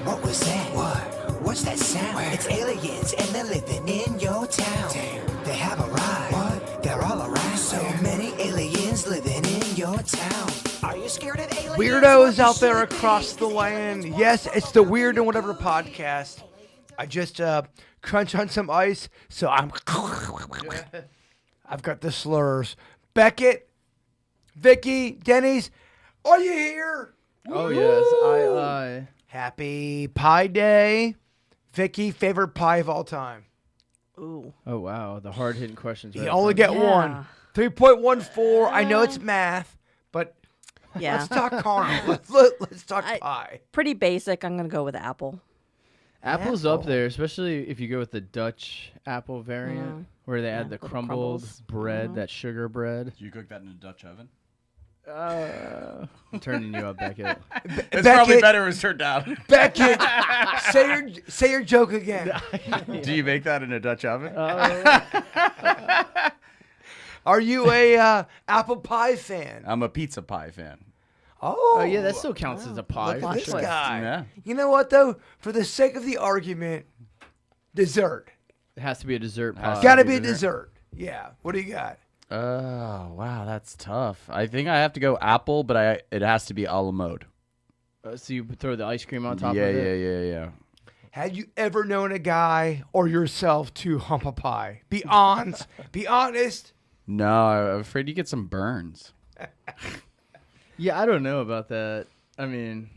What was that? What? What's that sound? Where? It's aliens and they're living in your town. Damn. They have arrived. What? They're all around. So many aliens living in your town. Are you scared of aliens? Weirdos out there across the land. Yes, it's the Weird and Whatever podcast. I just crunch on some ice, so I've got the slurs. Beckett, Vicky, Denny's, are you here? Oh, yes, I. Happy Pie Day. Vicky, favorite pie of all time? Ooh. Oh, wow, the hard-hitting questions. You only get one. 3.14. I know it's math, but let's talk carnal. Let's talk pie. Pretty basic. I'm going to go with apple. Apple's up there, especially if you go with the Dutch apple variant, where they add the crumbled bread, that sugar bread. Do you cook that in a Dutch oven? I'm turning you up, Beckett. It's probably better when it's turned down. Beckett, say your joke again. Do you make that in a Dutch oven? Are you a apple pie fan? I'm a pizza pie fan. Oh, yeah, that still counts as a pie. Look at this sure. guy. Yeah. You know what, though? For the sake of the argument, dessert. It has to be a dessert pie. Got to be a dessert. Yeah. What do you got? Oh, wow, that's tough. I think I have to go apple, but it has to be a la mode. So you throw the ice cream on top of it? Yeah. Had you ever known a guy or yourself to hump a pie? Be honest. Be honest. No, I'm afraid you get some burns. Yeah, I don't know about that. I mean,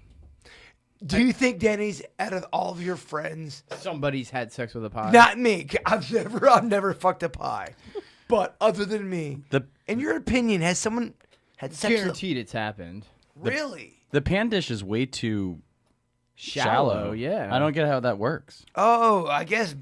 do you think, Denny's, out of all of your friends, somebody's had sex with a pie? Not me. I've never fucked a pie. But other than me, in your opinion, has someone had sex Guaranteed it's happened. Really? The pan dish is way too shallow. Yeah. I don't get how that works. Oh, I guess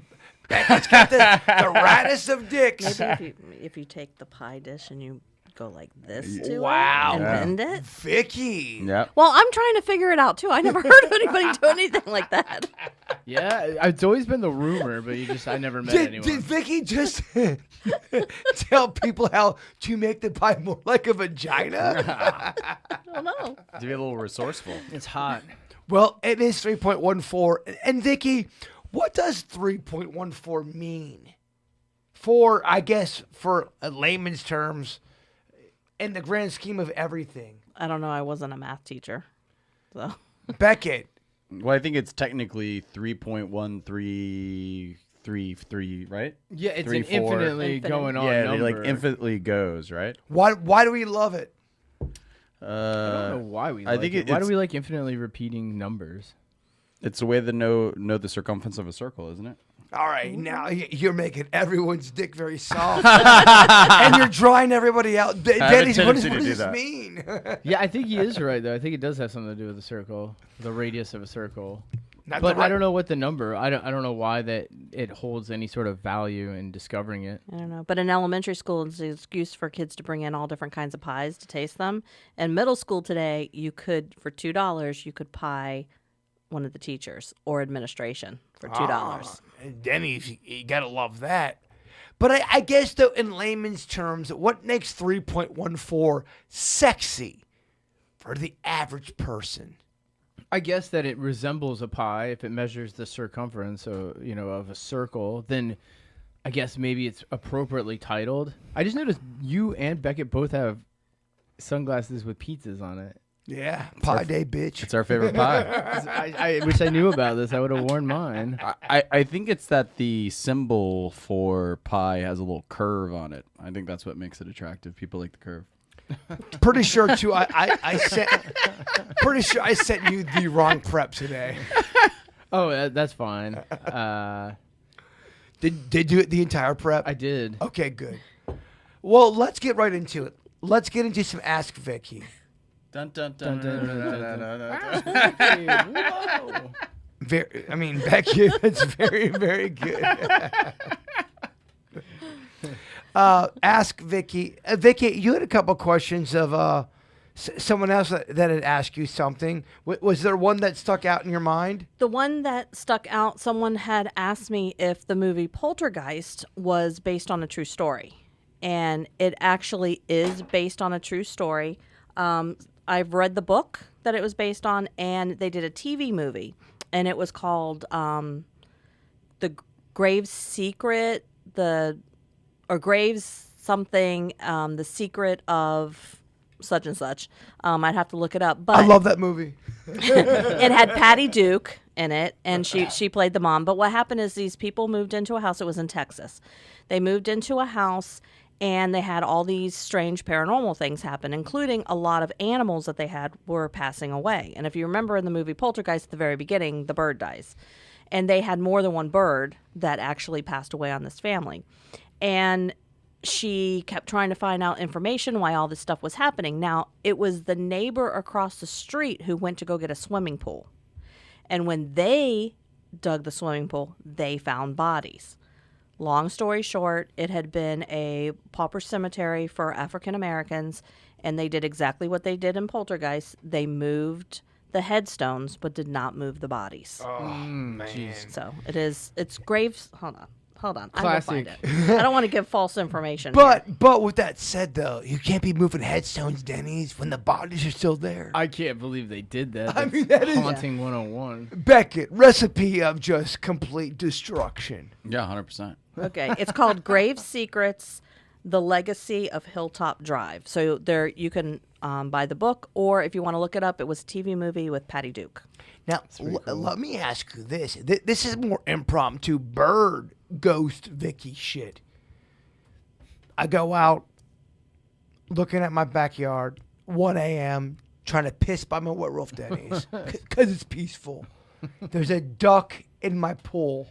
Beckett's got the raddest of dicks. Maybe if you take the pie dish and you go like this to it Wow. and bend it. Vicky. Yep. Well, I'm trying to figure it out too. I never heard of anybody do anything like that. Yeah, it's always been the rumor, but I never met anyone. Did Vicky just tell people how to make the pie more like a vagina? I don't know. To be a little resourceful. It's hot. Well, it is 3.14. And Vicky, what does 3.14 mean? For layman's terms, in the grand scheme of everything. I don't know. I wasn't a math teacher. So Beckett. Well, I think it's technically 3.1333, right? Yeah, it's 3, an 4. infinitely going on Yeah, number. it like infinitely goes, right? Why do we love it? I don't know why we like think it. Why do we like infinitely repeating numbers? It's a way to know the circumference of a circle, isn't it? All right, now you're making everyone's dick very soft. And you're drawing everybody out. Denny's, what does this mean? Yeah, I think he is right, though. I think it does have something to do with the circle, the radius of a circle. Not But I don't know what the number. I don't know why that it holds any sort of value in discovering it. I don't know. But in elementary school, it's an excuse for kids to bring in all different kinds of pies to taste them. In middle school today, you could, for $2, you could pie one of the teachers or administration for $2. Denny's, you gotta love that. But I guess, though, in layman's terms, what makes 3.14 sexy for the average person? I guess that it resembles a pie if it measures the circumference, of a circle. Then I guess maybe it's appropriately titled. I just noticed you and Beckett both have sunglasses with pizzas on it. Yeah, pie day, bitch. It's our favorite pie. I wish I knew about this. I would have worn mine. I think it's that the symbol for pie has a little curve on it. I think that's what makes it attractive. People like the curve. Pretty sure too. I sent you the wrong prep today. Oh, that's fine. Did you the entire prep? I did. Okay, good. Well, let's get right into it. Let's get into some Ask Vicky. Dun dun dun dun dun dun Whoa. Becky, that's very, very good. Ask Vicky. Vicky, you had a couple questions of someone else that had asked you something. Was there one that stuck out in your mind? The one that stuck out, someone had asked me if the movie Poltergeist was based on a true story. And it actually is based on a true story. I've read the book that it was based on, and they did a TV movie. and it was called the Graves Secret, or Graves something, the secret of such and such. I'd have to look it up. But I love that movie. it had Patty Duke in it, and she played the mom. But what happened is these people moved into a house. It was in Texas. They moved into a house, and they had all these strange paranormal things happen, including a lot of animals that they had were passing away. And if you remember in the movie Poltergeist at the very beginning, the bird dies. And they had more than one bird that actually passed away on this family. And she kept trying to find out information why all this stuff was happening. Now, it was the neighbor across the street who went to go get a swimming pool. And when they dug the swimming pool, they found bodies. Long story short, it had been a pauper cemetery for African Americans, and they did exactly what they did in Poltergeist. They moved the headstones, but did not move the bodies. Oh, man. So it's graves. Hold on. Classic. I can find it. I don't want to give false information. But with that said, though, you can't be moving headstones, Denny's, when the bodies are still there. I can't believe they did that. I mean, that is haunting 101. Beckett, recipe of just complete destruction. Yeah, 100%. Okay, it's called Grave Secrets: The Legacy of Hilltop Drive. So there, you can buy the book, or if you want to look it up, it was a TV movie with Patty Duke. Now, let me ask you this. This is more impromptu bird ghost Vicky shit. I go out looking at my backyard, 1 a.m., trying to piss by my wet roof Denny's because it's peaceful. There's a duck in my pool.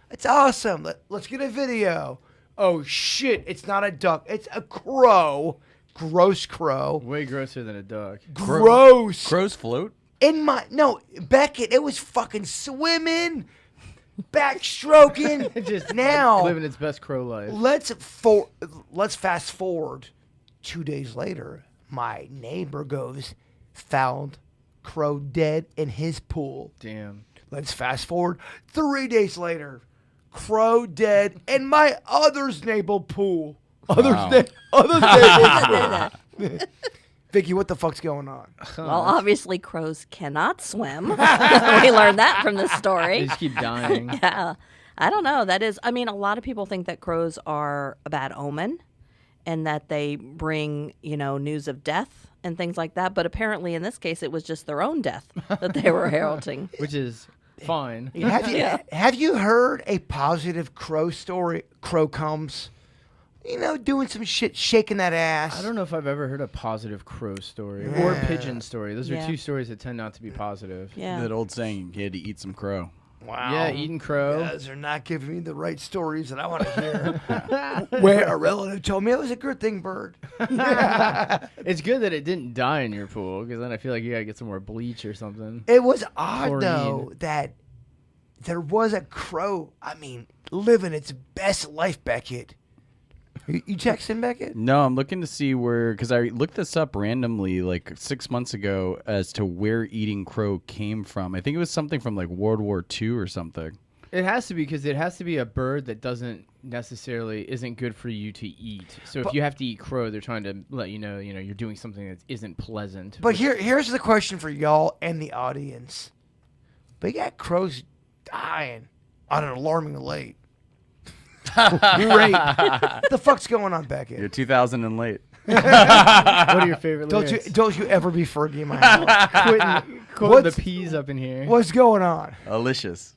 It's awesome. Let's get a video. Oh, shit. It's not a duck. It's a crow. Gross crow. Way grosser than a duck. Gross. Crows float? No, Beckett, it was fucking swimming, backstroking. Just now, living its best crow life. let's fast forward 2 days later. My neighbor found crow dead in his pool. Damn. Let's fast forward 3 days later. Crow dead in my other's neighbor pool. Other's neighbor pool. Vicky, what the fuck's going on? Well, obviously crows cannot swim. We learned that from this They story. just keep dying. Yeah. I don't know. A lot of people think that crows are a bad omen and that they bring, news of death and things like that. But apparently in this case, it was just their own death that they were heralding. Which is fine. Have you heard a positive crow story? Crow comes, doing some shit, shaking that ass. I don't know if I've ever heard a positive crow story or pigeon story. Those are Yeah. two stories that tend not to be positive. Yeah. That old saying, you had to eat some crow. Wow. Yeah, eating crow. You guys are not giving me the right stories that I want to hear. Where a relative told me it was a good thing bird. It's good that it didn't die in your pool, because then I feel like you gotta get some more bleach or something. It was odd, Chlorine. though, that there was a crow, living its best life, Beckett. You texting Beckett? No, I'm looking to see because I looked this up randomly like 6 months ago as to where eating crow came from. I think it was something from like World War II or something. It has to be, because it has to be a bird that isn't good for you to eat. So if you have to eat crow, they're trying to let you know, you're doing something that isn't pleasant. But here's the question for y'all and the audience. We got crows dying on an alarming rate. What the fuck's going on, Beckett? You're 2000 and late. What are your favorite lyrics? Don't you ever be Fergie in my house. Quoting the peas up in here. What's going on? Delicious.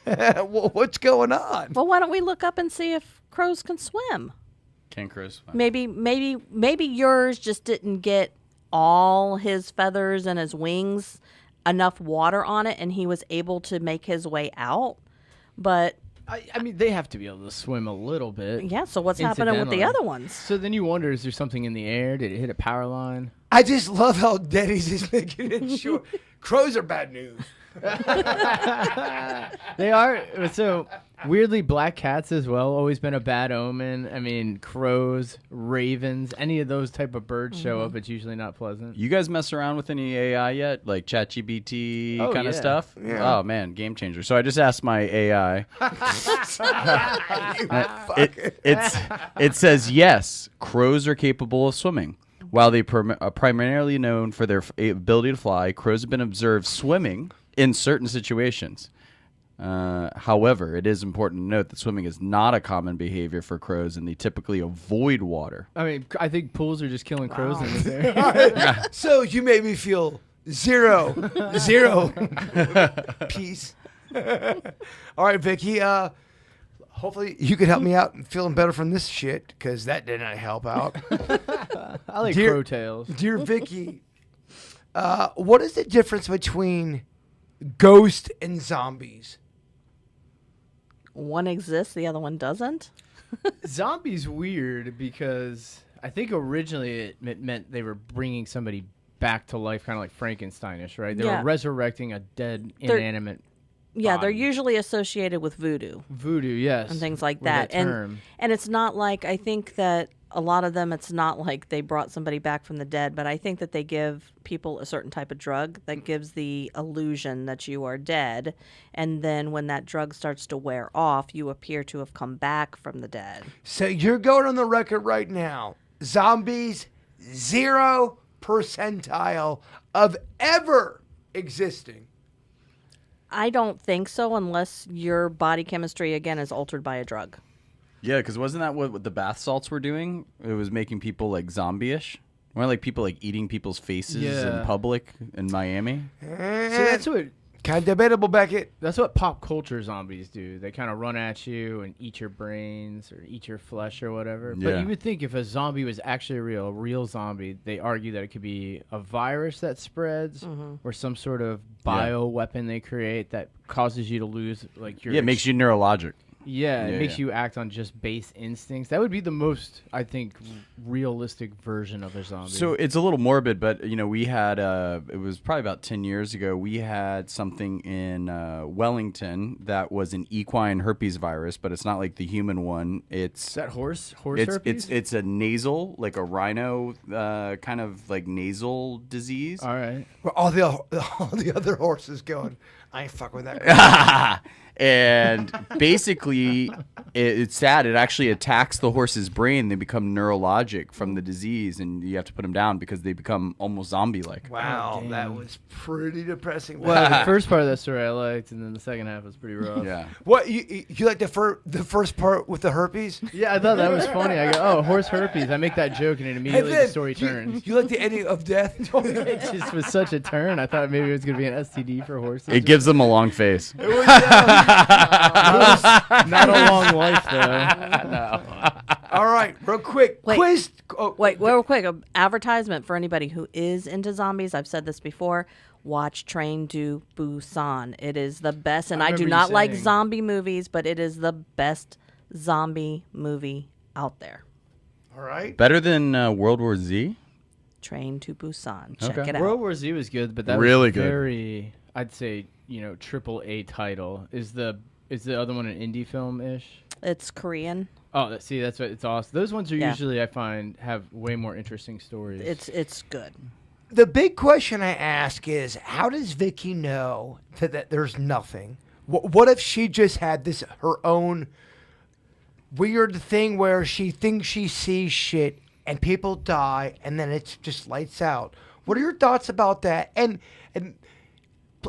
What's going on? Well, why don't we look up and see if crows can swim? Can crows swim? Maybe yours just didn't get all his feathers and his wings, enough water on it, and he was able to make his way out. But I mean, they have to be able to swim a little bit. yeah, so what's happening with the Incidentally. other ones? So then you wonder, is there something in the air? Did it hit a power line? I just love how Denny's is making it sure. Crows are bad news. They are. So weirdly, black cats as well, always been a bad omen. I mean, crows, ravens, any of those type of birds show up, it's usually not pleasant. You guys mess around with any AI yet? Like ChatGPT Oh, kind of yeah. stuff? Yeah. Oh, man, game changer. So I just asked my AI. It says, yes, crows are capable of swimming. While they are primarily known for their ability to fly, crows have been observed swimming in certain situations. However, it is important to note that swimming is not a common behavior for crows, and they typically avoid water. I mean, I think pools are just killing crows in this area. So you made me feel zero peace. All right, Vicky. Hopefully you could help me out in feeling better from this shit, because that did not help out. I like Dear- crow tails. Dear Vicky, what is the difference between ghosts and zombies? One exists, the other one doesn't. Zombies weird because I think originally it meant they were bringing somebody back to life, kind of like Frankensteinish, right? They Yeah. were resurrecting a dead, They're- inanimate Yeah, they're body. usually associated with voodoo Voodoo, yes. and things like with that. term. And it's not like, I think that a lot of them, it's not like they brought somebody back from the dead, but I think that they give people a certain type of drug that gives the illusion that you are dead. And then when that drug starts to wear off, you appear to have come back from the dead. So you're going on the record right now. Zombies, 0 percentile of ever existing. I don't think so, unless your body chemistry, again, is altered by a drug. Yeah, because wasn't that what the bath salts were doing? It was making people like zombie-ish. Weren't like people like eating people's faces Yeah. in public in Miami? So that's what Kind of debatable, Beckett. pop culture zombies do. They kind of run at you and eat your brains or eat your flesh or whatever. But Yeah. you would think if a zombie was actually a real zombie, they argue that it could be a virus that spreads or some sort of bio weapon they create that causes you to lose like your Yeah, it makes you neurologic. Yeah, it Yeah, makes yeah. you act on just base instincts. That would be the most, I think, realistic version of a zombie. So it's a little morbid, but we had it was probably about 10 years ago. We had something in Wellington that was an equine herpes virus, but it's not like the human one. It's is that horse it's herpes? it's a nasal, like a rhino kind of like nasal disease. All right. Where all the other horses going, I ain't fuck with that guy. And basically, it's sad. It actually attacks the horse's brain. They become neurologic from the disease, and you have to put them down because they become almost zombie-like. Wow, that was pretty depressing. Well, the first part of that story I liked, and then the second half was pretty rough. Yeah. What you like the first part with the herpes? Yeah, I thought that was funny. I go, oh, horse herpes. I make that joke, and it immediately the story turns. You like the ending of death? It just was such a turn. I thought maybe it was going to be an STD for horses. It gives them a long face. Not a long life, though. All right, real quick. Wait. Quiz. Oh, Wait, real quick, an advertisement for anybody who is into zombies. I've said this before. Watch Train to Busan. It is the best, and I do remember you not like saying. zombie movies, but it is the best zombie movie out there. all right. Better than World War Z? Train to Busan. Check Okay. it out. World War Z was good, but that Really was good. very, I'd say, triple A title. Is the other one an indie film ish? It's Korean. Oh, that's what it's awesome. Those ones are Yeah. usually I find have way more interesting stories. It's good. The big question I ask is, how does Vicky know that there's nothing? What if she just had her own weird thing where she thinks she sees shit and people die and then it's just lights out? What are your thoughts about that? And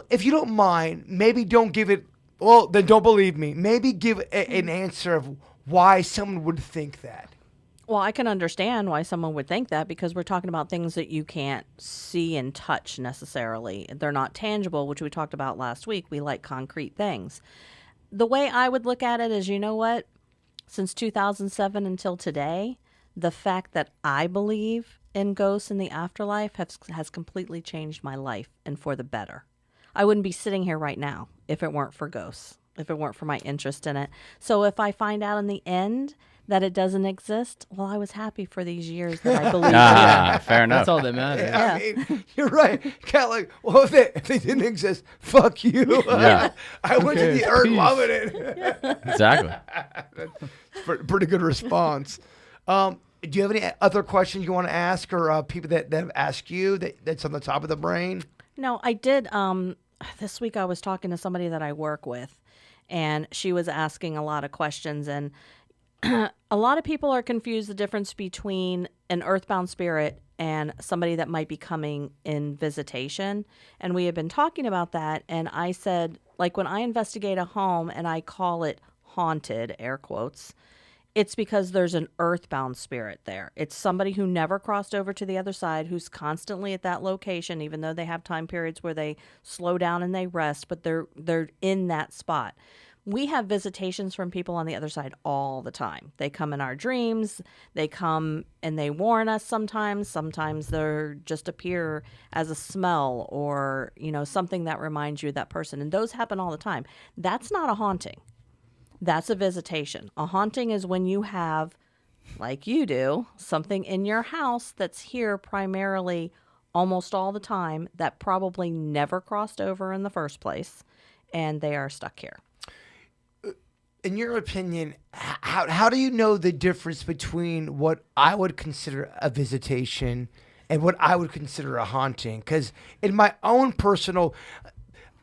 if you don't mind, maybe don't give it. Well, then don't believe me. Maybe give an answer of why someone would think that. Well, I can understand why someone would think that because we're talking about things that you can't see and touch necessarily. They're not tangible, which we talked about last week. We like concrete things. The way I would look at it is, you know what? Since 2007 until today, the fact that I believe in ghosts in the afterlife has completely changed my life and for the better. I wouldn't be sitting here right now if it weren't for ghosts, if it weren't for my interest in it. So if I find out in the end that it doesn't exist, well, I was happy for these years that I believed in it. Fair enough. That's all that matters. Yeah. I mean, you're right. Kind of like, well, if they didn't exist, fuck you. Yeah. I went to Okay, the earth peace. loving it. Exactly. Pretty good response. Do you have any other questions you want to ask or people that have asked you that's on the top of the brain? No, I did. This week I was talking to somebody that I work with, and she was asking a lot of questions. And a lot of people are confused the difference between an earthbound spirit and somebody that might be coming in visitation. And we had been talking about that. And I said, like, when I investigate a home and I call it haunted, air quotes, it's because there's an earthbound spirit there. It's somebody who never crossed over to the other side, who's constantly at that location, even though they have time periods where they slow down and they rest, but they're in that spot. We have visitations from people on the other side all the time. They come in our dreams. They come and they warn us sometimes. Sometimes they're just appear as a smell or, something that reminds you of that person. And those happen all the time. That's not a haunting. That's a visitation. A haunting is when you have, like you do, something in your house that's here primarily almost all the time that probably never crossed over in the first place, and they are stuck here. In your opinion, how do you know the difference between what I would consider a visitation and what I would consider a haunting? Because in my own personal...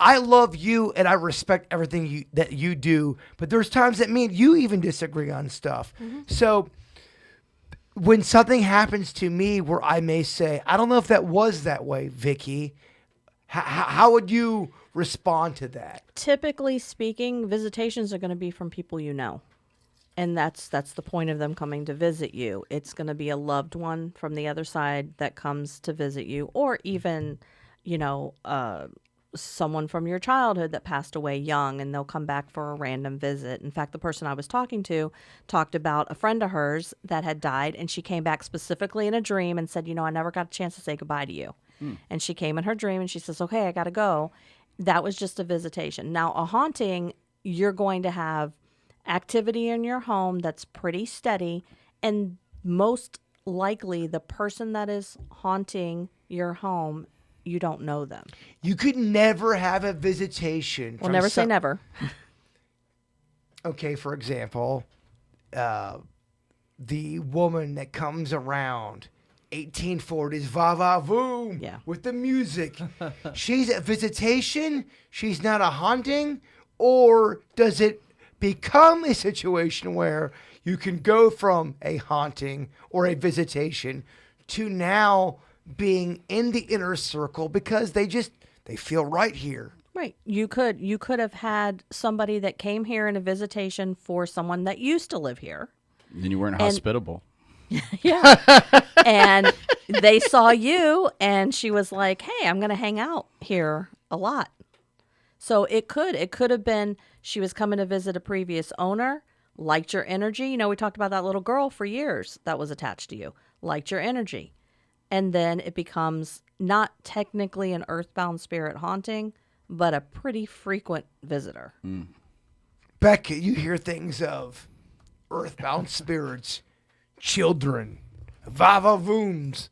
I love you and I respect everything that you do, but there's times that me and you even disagree on stuff. Mm-hmm. So when something happens to me where I may say, I don't know if that was that way, Vicky, how would you respond to that? Typically speaking, visitations are going to be from people you know. And that's the point of them coming to visit you. It's going to be a loved one from the other side that comes to visit you, or even, someone from your childhood that passed away young, and they'll come back for a random visit. In fact, the person I was talking to talked about a friend of hers that had died, and she came back specifically in a dream and said, I never got a chance to say goodbye to you. And she came in her dream and she says, okay, I got to go. That was just a visitation. Now, a haunting, you're going to have activity in your home that's pretty steady, and most likely the person that is haunting your home, you don't know them. You could never have a visitation. Well, never say never. Okay, for example, the woman that comes around 1840s, va-va-voom, with the music. She's a visitation? She's not a haunting? Or does it become a situation where you can go from a haunting or a visitation to now being in the inner circle because they feel right here? Right. You could have had somebody that came here in a visitation for someone that used to live here. Then you weren't hospitable. Yeah. And they saw you and she was like, hey, I'm going to hang out here a lot. So it could have been she was coming to visit a previous owner, liked your energy. We talked about that little girl for years that was attached to you, liked your energy. And then it becomes not technically an earthbound spirit haunting, but a pretty frequent visitor. Becca, you hear things of earthbound spirits, children, va-va-vooms,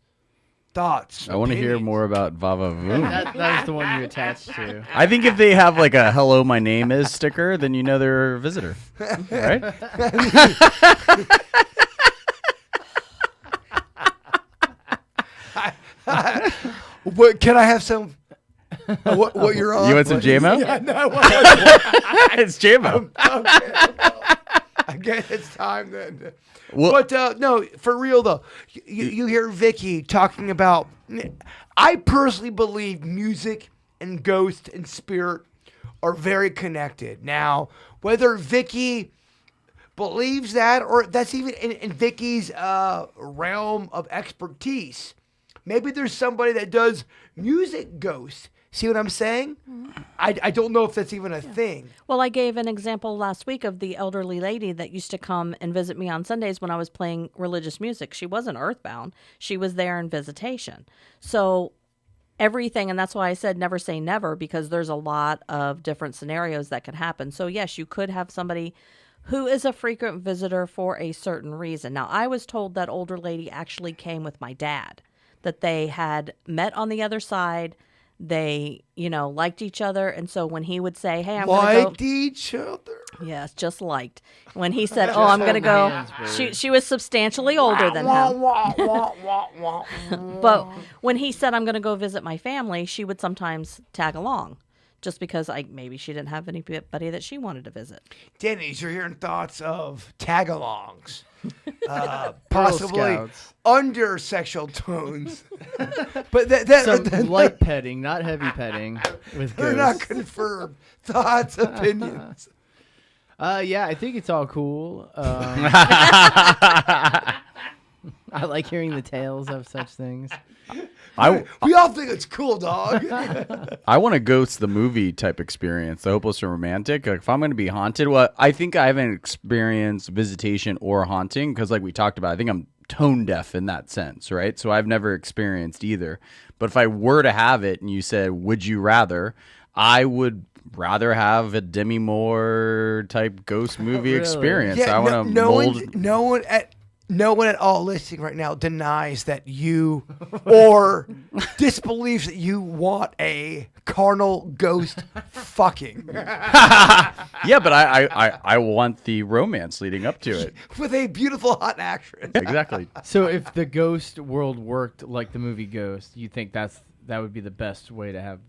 thoughts. I want to hear more about va-va-voom. That is the one you attached to. I think if they have like a "Hello, my name is" sticker, then you know they're a visitor, right? What can I have some? What you're on? You want some JMO? Yeah, no, It's JMO. Okay. I guess it's time then. Well, But no, for real though, you hear Vicky talking about. I personally believe music and ghost and spirit are very connected. Now, whether Vicky believes that or that's even in Vicky's realm of expertise. Maybe there's somebody that does music ghosts. See what I'm saying? Mm-hmm. I don't know if that's even a thing. Well, I gave an example last week of the elderly lady that used to come and visit me on Sundays when I was playing religious music. She wasn't earthbound. She was there in visitation. So everything, and that's why I said never say never, because there's a lot of different scenarios that could happen. So yes, you could have somebody who is a frequent visitor for a certain reason. Now, I was told that older lady actually came with my dad, that they had met on the other side. They, liked each other. And so when he would say, hey, I'm going to go. Liked each other? Yes, just liked. When he said, oh, I'm going to go. She was substantially older than him. But when he said, I'm going to go visit my family, she would sometimes tag along just because maybe she didn't have anybody that she wanted to visit. Denny's, you're hearing thoughts of tag-alongs. Possibly Scouts. under sexual tones. But Some light petting, not heavy petting with they're not ghosts. confirmed. Thoughts, opinions. Yeah, I think it's all cool. I like hearing the tales of such things. We all think it's cool, dog. I want a Ghost the movie type experience, the hopeless and romantic. Like if I'm going to be haunted, well, I think I haven't experienced visitation or haunting because, like we talked about, I think I'm tone deaf in that sense, right? So I've never experienced either. But if I were to have it, and you said, "Would you rather?" I would rather have a Demi Moore type ghost movie Really? experience. Yeah, I want to mold. No one at all listening right now denies that you or disbelieves that you want a carnal ghost fucking Yeah, but I want the romance leading up to it. with a beautiful hot actress. Exactly. So if the ghost world worked like the movie Ghost, you think that would be the best way to have?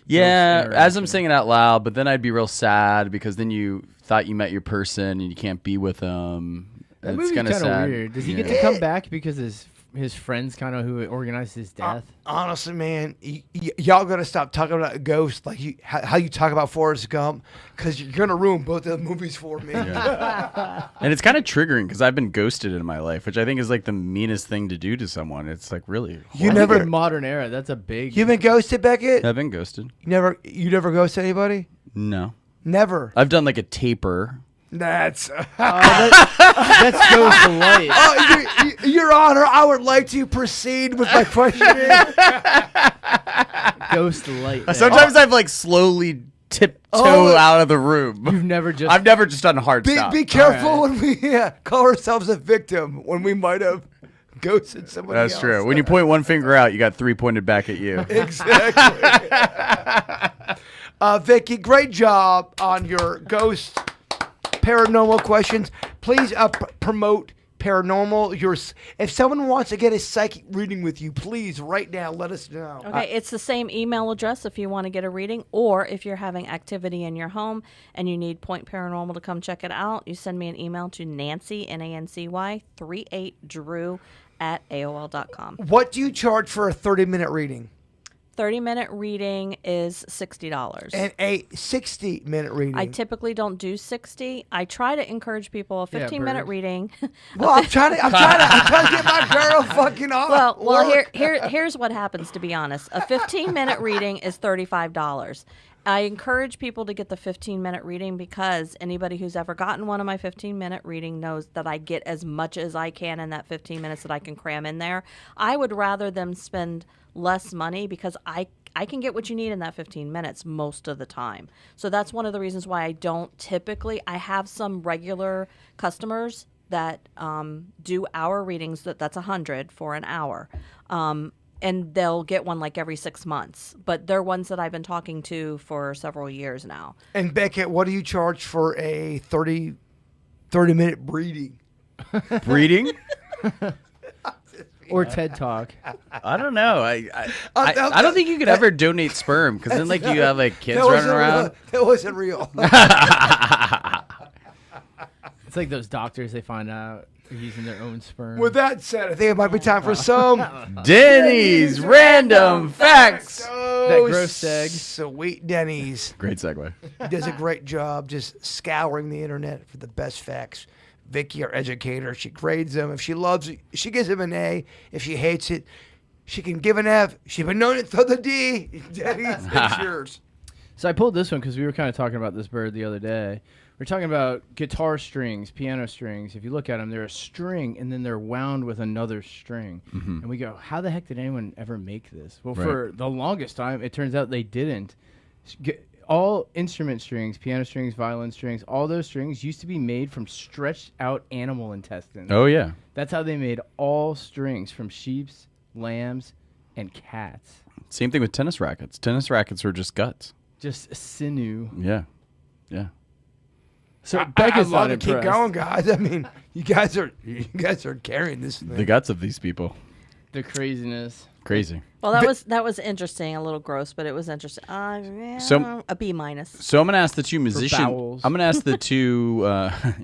Yeah, ghost as I'm interaction? saying it out loud, but then I'd be real sad because then you thought you met your person and you can't be with them. That It's movie's kind of sad. weird. Does he get Yeah. to come back because his friends kind of who organized his death? Honestly, man, y'all gotta stop talking about ghosts like how you talk about Forrest Gump, because you're gonna ruin both of the movies for me. And it's kind of triggering because I've been ghosted in my life, which I think is like the meanest thing to do to someone. It's like really. You I think never, in modern era, that's a big. you've been ghosted, Beckett? I've been ghosted. You never ghosted anybody? No, Never. I've done like a taper. That's. That's Ghost Light. Your Honor, I would like to proceed with my questioning. Ghost Light. there. Sometimes I've like slowly tiptoe out of the room. You've never just. I've never just done a hard stop. Be careful when we call ourselves a victim when we might have ghosted somebody That's else. true. When you point one finger out, you got three pointed back at you. Exactly. Vicky, great job on your ghost paranormal questions. Please promote paranormal. If someone wants to get a psychic reading with you, please right now let us know. Okay, it's the same email address if you want to get a reading, or if you're having activity in your home and you need Point Paranormal to come check it out, you send me an email to Nancy, Nancy, 38drew @AOL.com. What do you charge for a 30-minute reading? 30-minute reading is $60. And a 60-minute reading? I typically don't do 60. I try to encourage people a 15-minute bird. reading. Well, I'm trying to get my girl fucking off. Well, work. here's what happens, to be honest. A 15-minute reading is $35. I encourage people to get the 15-minute reading because anybody who's ever gotten one of my 15-minute reading knows that I get as much as I can in that 15 minutes that I can cram in there. I would rather them spend less money because I can get what you need in that 15 minutes most of the time. So that's one of the reasons why I don't typically. I have some regular customers that do hour readings. That's $100 for an hour. And they'll get one like every 6 months. But they're ones that I've been talking to for several years now. And Beckett, what do you charge for a 30-minute breeding? Breeding? Or TED Talk. I don't know. I don't think you could ever donate sperm because then like you have like kids running around. That wasn't real. It's like those doctors, they find out they're using their own sperm. With that said, I think it might be time for some Denny's random facts. That gross egg. Sweet Denny's. Great segue. He does a great job just scouring the internet for the best facts. Vicky, our educator, she grades them. If she loves it, she gives him an A. If she hates it, she can give an F. She's been known to throw the D. Denny's, it's yours. So I pulled this one because we were kind of talking about this bird the other day. We're talking about guitar strings, piano strings. If you look at them, they're a string, and then they're wound with another string. Mm-hmm. And we go, how the heck did anyone ever make this? Well, Right. for the longest time, it turns out they didn't. All instrument strings, piano strings, violin strings, all those strings used to be made from stretched out animal intestines. Oh yeah. That's how they made all strings from sheeps, lambs, and cats. Same thing with tennis rackets. Tennis rackets were just guts. Just sinew. Yeah. Yeah. So I Becca's love not to keep impressed. going, guys. I mean, you guys are carrying this thing. The guts of these people. The craziness. Crazy. Well, that was interesting. A little gross, but it was interesting. Yeah, So- a B minus. So I'm gonna ask the two musicians. bowels. I'm gonna ask the two.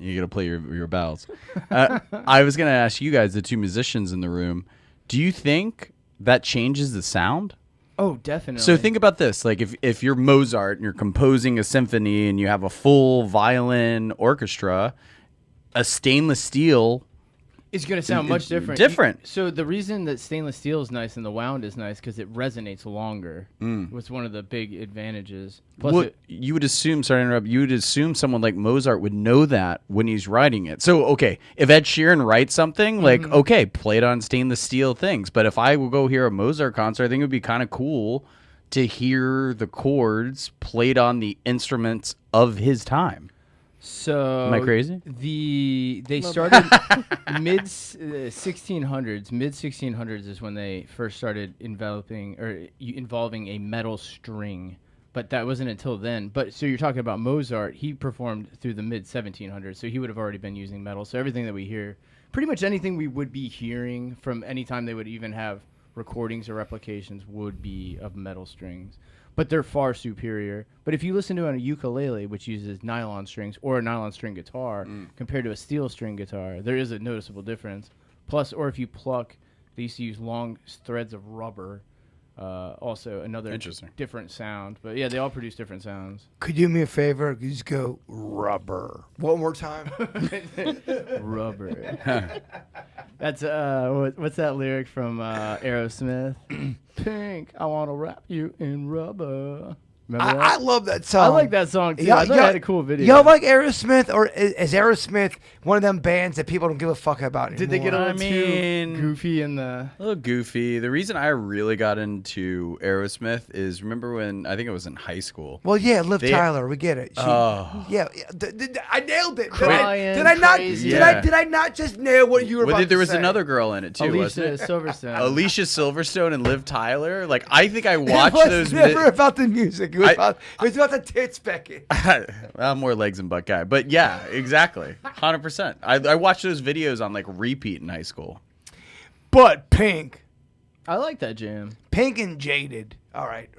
You gotta play your bowels. I was gonna ask you guys, the two musicians in the room. Do you think that changes the sound? Oh, definitely. So think about this: like if you're Mozart and you're composing a symphony and you have a full violin orchestra, a stainless steel. It's going to sound much different. Different. So the reason that stainless steel is nice and the wound is nice because it resonates longer. It's one of the big advantages. Plus, You would assume, sorry to interrupt, you would assume someone like Mozart would know that when he's writing it. So, okay, if Ed Sheeran writes something, like, okay, play it on stainless steel things. But if I will go hear a Mozart concert, I think it would be kind of cool to hear the chords played on the instruments of his time. So Am I crazy? They started mid 1600s. Mid 1600s is when they first started involving a metal string, but that wasn't until then. But so you're talking about Mozart. He performed through the mid 1700s, so he would have already been using metal. So everything that we hear, pretty much anything we would be hearing from any time they would even have recordings or replications, would be of metal strings. But they're far superior. But if you listen to a ukulele, which uses nylon strings, or a nylon string guitar, compared to a steel string guitar, there is a noticeable difference. Plus, or if you pluck, they used to use long threads of rubber. Also, another different sound. But yeah, they all produce different sounds. Could you do me a favor? Could you just go rubber one more time? Rubber. That's what's that lyric from Aerosmith? Pink, I want to wrap you in rubber. Remember that? I love that song. I like that song too. I thought it had a cool video. Y'all like Aerosmith, or is Aerosmith one of them bands that people don't give a fuck about anymore? Did they get a little mean, too goofy in the... A little goofy. The reason I really got into Aerosmith is, remember when, I think it was in high school. Well, yeah, Liv Tyler, we get it. Yeah, I nailed it. Crying, did I not? crazy. Did I not just nail what you were about to say? There was another girl in it too, wasn't Alicia it? Silverstone. Alicia Silverstone and Liv Tyler. Like, I think I watched It was those. never about the music. It was about the tits, Beckett. I'm more legs than butt guy, but yeah, exactly, 100%. I watched those videos on like repeat in high school. But Pink. I like that jam. Pink and Jaded. All right.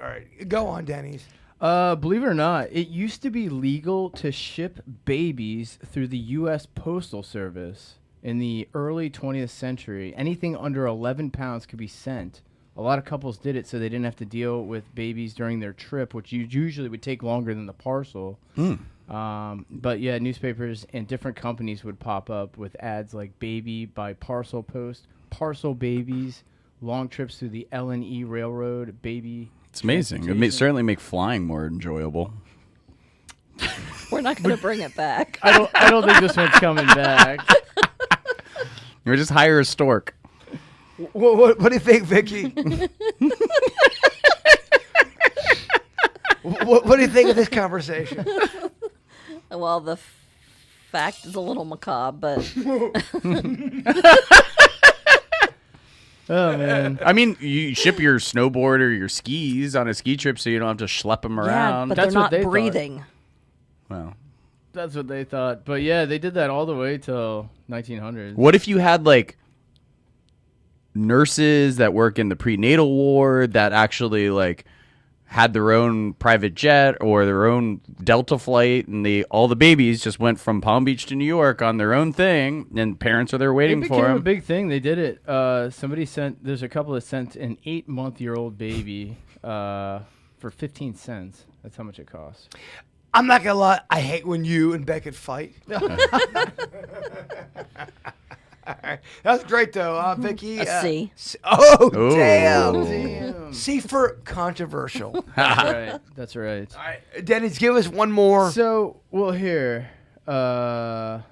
Go on, Denny's. Believe it or not, it used to be legal to ship babies through the U.S. Postal Service in the early 20th century. Anything under 11 pounds could be sent. A lot of couples did it so they didn't have to deal with babies during their trip, which usually would take longer than the parcel. But yeah, newspapers and different companies would pop up with ads like "Baby by Parcel Post," "Parcel Babies," long trips through the L&E Railroad, baby. It's amazing. It may certainly make flying more enjoyable. We're not going to bring it back. I don't think this one's coming back. Or just hire a stork. What do you think, Vicky? What do you think of this conversation? Well, the fact is a little macabre, but Oh, man. I mean, you ship your snowboard or your skis on a ski trip so you don't have to schlep them yeah, around. but That's they're what not they thought. breathing. Well, That's what they thought. But yeah, they did that all the way till 1900s. what if you had like nurses that work in the prenatal ward that actually like had their own private jet or their own Delta flight, and all the babies just went from Palm Beach to New York on their own thing, and parents are there waiting It for became a them. big thing. They did it. There's a couple that sent an 8-month-old baby for 15 cents. That's how much it costs. I'm not gonna lie. I hate when you and Beckett fight. All right. That was great, though. Vicky. A C. Oh, Ooh. damn. C for controversial. That's right. All right, Dennis, give us one more. So, well, here. All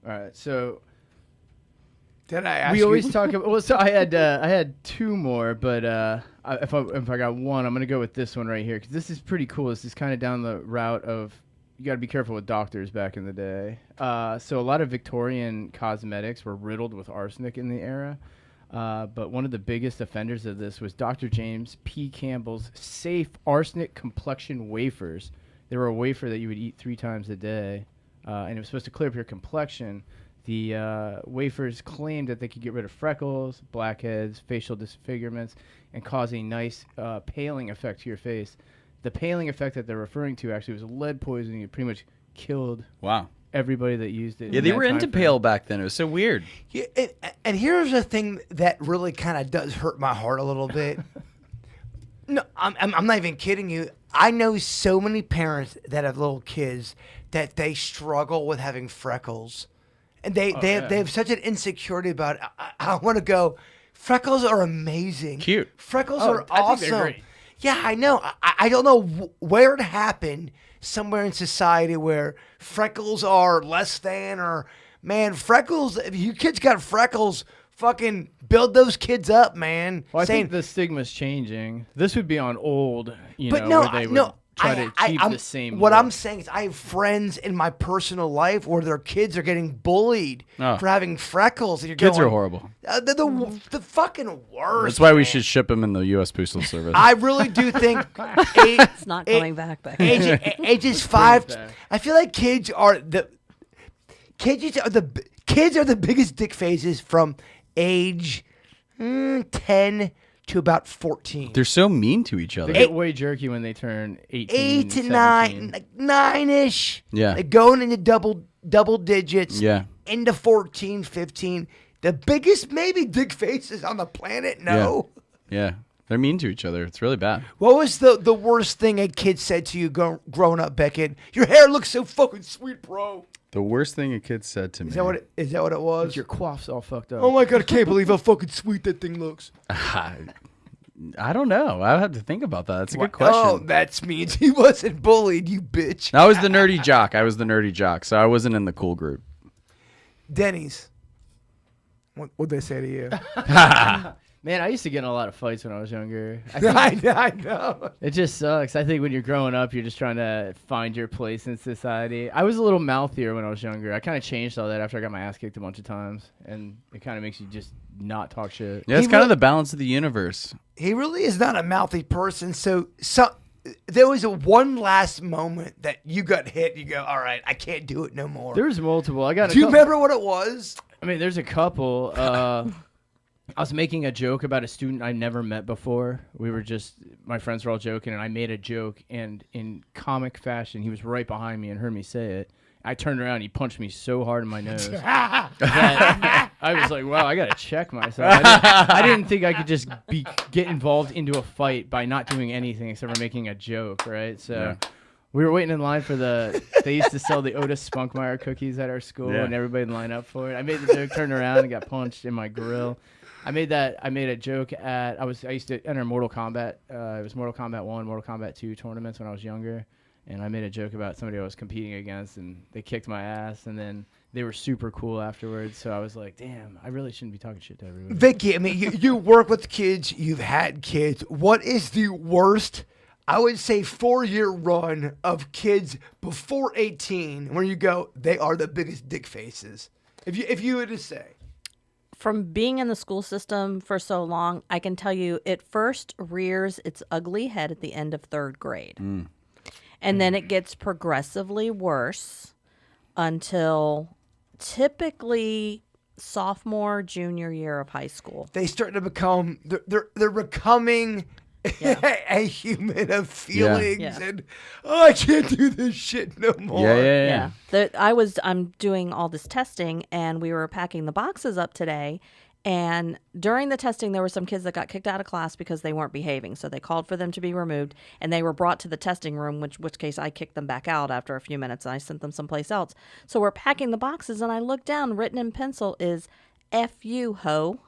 right. So Did I ask we you? always talk about. Well, so I had two more, but if I got one, I'm gonna go with this one right here because this is pretty cool. This is kind of down the route of. You got to be careful with doctors back in the day. So a lot of Victorian cosmetics were riddled with arsenic in the era. But one of the biggest offenders of this was Dr. James P. Campbell's safe arsenic complexion wafers. They were a wafer that you would eat 3 times a day, and it was supposed to clear up your complexion. the Wafers claimed that they could get rid of freckles, blackheads, facial disfigurements, and cause a nice paling effect to your face. The paling effect that they're referring to actually was lead poisoning. It pretty much killed everybody that used it. Yeah, they were into pale back then. It was so weird. Yeah, and here's the thing that really kind of does hurt my heart a little bit. No, I'm not even kidding you. I know so many parents that have little kids that they struggle with having freckles, and they have such an insecurity about it. I want to go. Freckles are amazing. Cute. Freckles are awesome. I think they're great. Yeah, I know. I don't know where it happened. Somewhere in society where freckles are less than, or man, freckles. If your kids got freckles, fucking build those kids up, man. Well, I think the stigma's changing. This would be on old, where they would try to achieve the same. What look. I'm saying is, I have friends in my personal life where their kids are getting bullied for having freckles. And you're Kids going, are horrible. They're the fucking worst. That's why we man. should ship them in the U.S. Postal Service. I really do think It's not coming back. ages 5. I feel like kids are the biggest dick phases from age 10 to about 14. They're so mean to each other. They get way jerky when they turn 18, 8 to 17. 9, like 9-ish. Yeah. Like going into double digits. Yeah. Into 14, 15. The biggest maybe dick faces on the planet. No. Yeah. They're mean to each other. It's really bad. What was the worst thing a kid said to you growing up, Beckett? Your hair looks so fucking sweet, bro. The worst thing a kid said to me. Is that what it was? Your quaff's all fucked up. Oh my god, I can't believe how fucking sweet that thing looks. I don't know. I have to think about that. That's a good question. Oh, that means he wasn't bullied, you bitch. I was the nerdy jock. So I wasn't in the cool group. Denny's. What'd they say to you? Man, I used to get in a lot of fights when I was younger. I know. It just sucks. I think when you're growing up, you're just trying to find your place in society. I was a little mouthier when I was younger. I kind of changed all that after I got my ass kicked a bunch of times. And it kind of makes you just not talk shit. Yeah, it's kind of the balance of the universe. He really is not a mouthy person. So there was one last moment that you got hit. You go, all right, I can't do it no more. There's multiple. Do you remember what it was? I mean, there's a couple. I was making a joke about a student I never met before. My friends were all joking, and I made a joke, and in comic fashion, he was right behind me and heard me say it. I turned around, and he punched me so hard in my nose that I was like, wow, I got to check myself. I didn't think I could just get involved into a fight by not doing anything except for making a joke, right? So we were waiting in line for they used to sell the Otis Spunkmeyer cookies at our school, and everybody would line up for it. I made the joke, turned around, and got punched in my grill. I made a joke I used to enter Mortal Kombat. It was Mortal Kombat 1, Mortal Kombat 2 tournaments when I was younger. And I made a joke about somebody I was competing against, and they kicked my ass, and then they were super cool afterwards. So I was like, damn, I really shouldn't be talking shit to everybody. Vicky, I mean, you work with kids. You've had kids. What is the worst, I would say, 4-year run of kids before 18 where you go, they are the biggest dick faces? If you were to say. From being in the school system for so long, I can tell you it first rears its ugly head at the end of 3rd grade. And then it gets progressively worse until typically sophomore, junior year of high school. They start to become, they're becoming a human of feelings and, I can't do this shit no more. Yeah. I'm doing all this testing, and we were packing the boxes up today. And during the testing, there were some kids that got kicked out of class because they weren't behaving. So they called for them to be removed, and they were brought to the testing room, which case I kicked them back out after a few minutes, and I sent them someplace else. So we're packing the boxes, and I look down, written in pencil is F you, ho.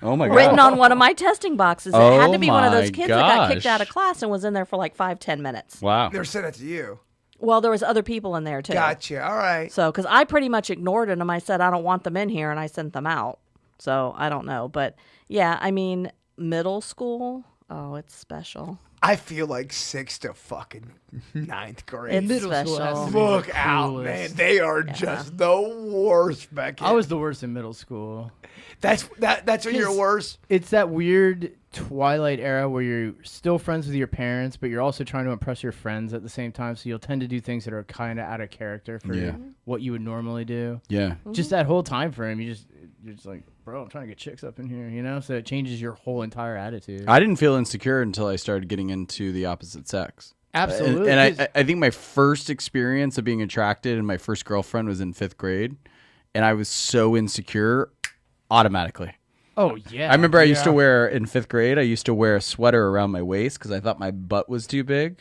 Oh, my God. Written on one of my testing boxes. It had to be one of those my kids that got kicked gosh. out of class and was in there for like 5-10 minutes. Wow. They're sent it to you. Well, there was other people in there, too. Gotcha. All right. So, because I pretty much ignored it, and I said, I don't want them in here, and I sent them out. So, I don't know. But, yeah, I mean, middle school, oh, it's special. I feel like 6th to fucking 9th grade. It's special. Look out, man. They are just the worst, Becky. I was the worst in middle school. That's when you're worse. It's that weird Twilight Era where you're still friends with your parents, but you're also trying to impress your friends at the same time. So you'll tend to do things that are kind of out of character for what you would normally do. Yeah. Just that whole time frame, you're just like, bro, I'm trying to get chicks up in here, you know? So it changes your whole entire attitude. I didn't feel insecure until I started getting into the opposite sex. Absolutely. And I think my first experience of being attracted and my first girlfriend was in 5th grade. And I was so insecure automatically. Oh, yeah. I remember I used to wear, in 5th grade, I used to wear a sweater around my waist because I thought my butt was too big.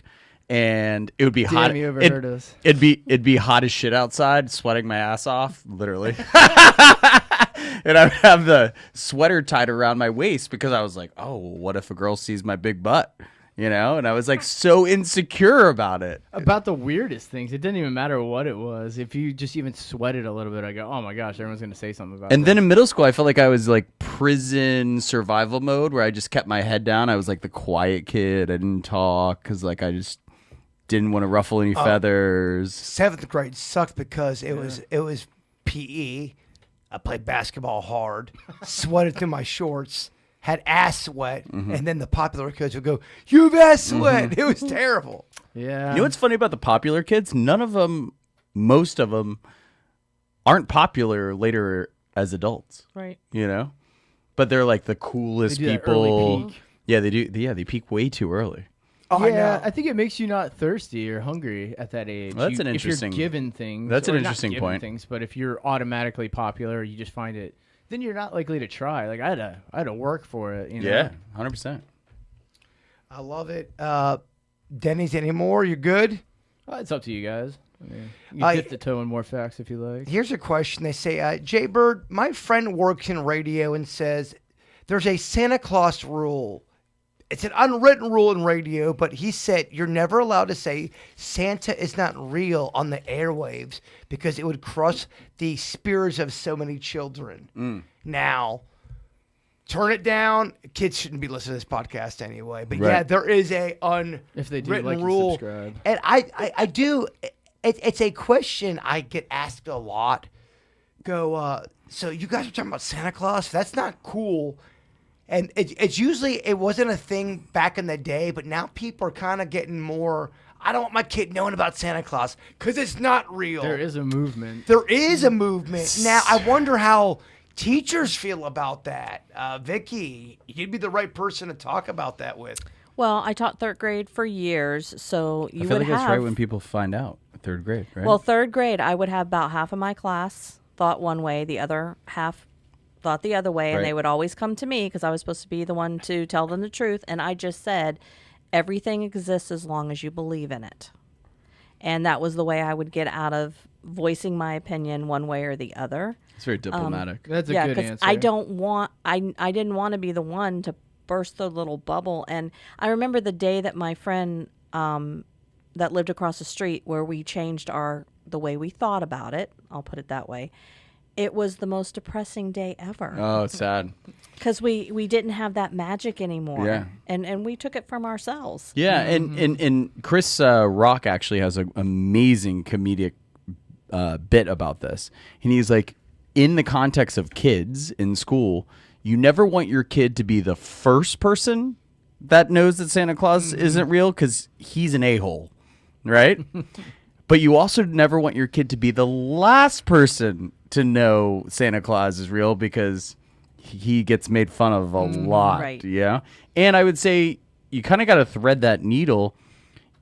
And it would be hot. You overheard us. It'd be hot as shit outside, sweating my ass off, literally. And I would have the sweater tied around my waist because I was like, oh, what if a girl sees my big butt? You know, and I was like so insecure about it. About the weirdest things. It didn't even matter what it was. If you just even sweated a little bit, I go, oh my gosh, everyone's going to say something about it. And then in middle school, I felt like I was like prison survival mode where I just kept my head down. I was like the quiet kid. I didn't talk because like I just didn't want to ruffle any feathers. 7th grade sucked because it was PE. I played basketball hard, sweated through my shorts, had ass sweat, and then the popular kids would go, "You have ass sweat." It was terrible. Yeah. You know what's funny about the popular kids? None of them, most of them, aren't popular later as adults. Right. You know, but they're like the coolest They do that people. early peak. Yeah, they do. Yeah, they peak way too early. Oh, I Yeah, know. I think it makes you not thirsty or hungry at that age. Well, that's an interesting- If you're given things. that's an or not interesting given point. Things, but if you're automatically popular, you just find it. Then you're not likely to try. Like I had to work for it. You know? Yeah, 100%. I love it. Denny's anymore? You good? Well, it's up to you guys. I mean, you can dip the toe in more facts if you like. Here's a question. They say, Jay Bird, my friend works in radio and says there's a Santa Claus rule. It's an unwritten rule in radio, but he said you're never allowed to say Santa is not real on the airwaves because it would crush the spirits of so many children. Now, turn it down. Kids shouldn't be listening to this podcast anyway. But yeah, Right. there is a If they do, unwritten like and rule. subscribe. And I do. It's a question I get asked a lot. So you guys are talking about Santa Claus? That's not cool. And it's usually, it wasn't a thing back in the day, but now people are kind of getting more, I don't want my kid knowing about Santa Claus because it's not real. There is a movement. There is a movement. Now, I wonder how teachers feel about that. Vicky, you'd be the right person to talk about that with. Well, I taught 3rd grade for years, so you I feel would like have. that's right when people find out. 3rd grade, right? Well, 3rd grade, I would have about half of my class thought one way, the other half thought the other way, and Right. they would always come to me because I was supposed to be the one to tell them the truth. And I just said, everything exists as long as you believe in it. And that was the way I would get out of voicing my opinion one way or the other. it's very diplomatic. That's a Yeah, good because answer. I didn't want to be the one to burst the little bubble. And I remember the day that my friend that lived across the street, where we changed the way we thought about it. I'll put it that way. It was the most depressing day ever Oh, it's sad. because we didn't have that magic anymore. Yeah. And we took it from ourselves. Yeah, and Chris Rock actually has an amazing comedic bit about this. And he's like, in the context of kids in school, you never want your kid to be the first person that knows that Santa Claus isn't real because he's an a-hole, right? But you also never want your kid to be the last person to know Santa Claus is real because he gets made fun of a lot. Right. Yeah. And I would say you kind of got to thread that needle.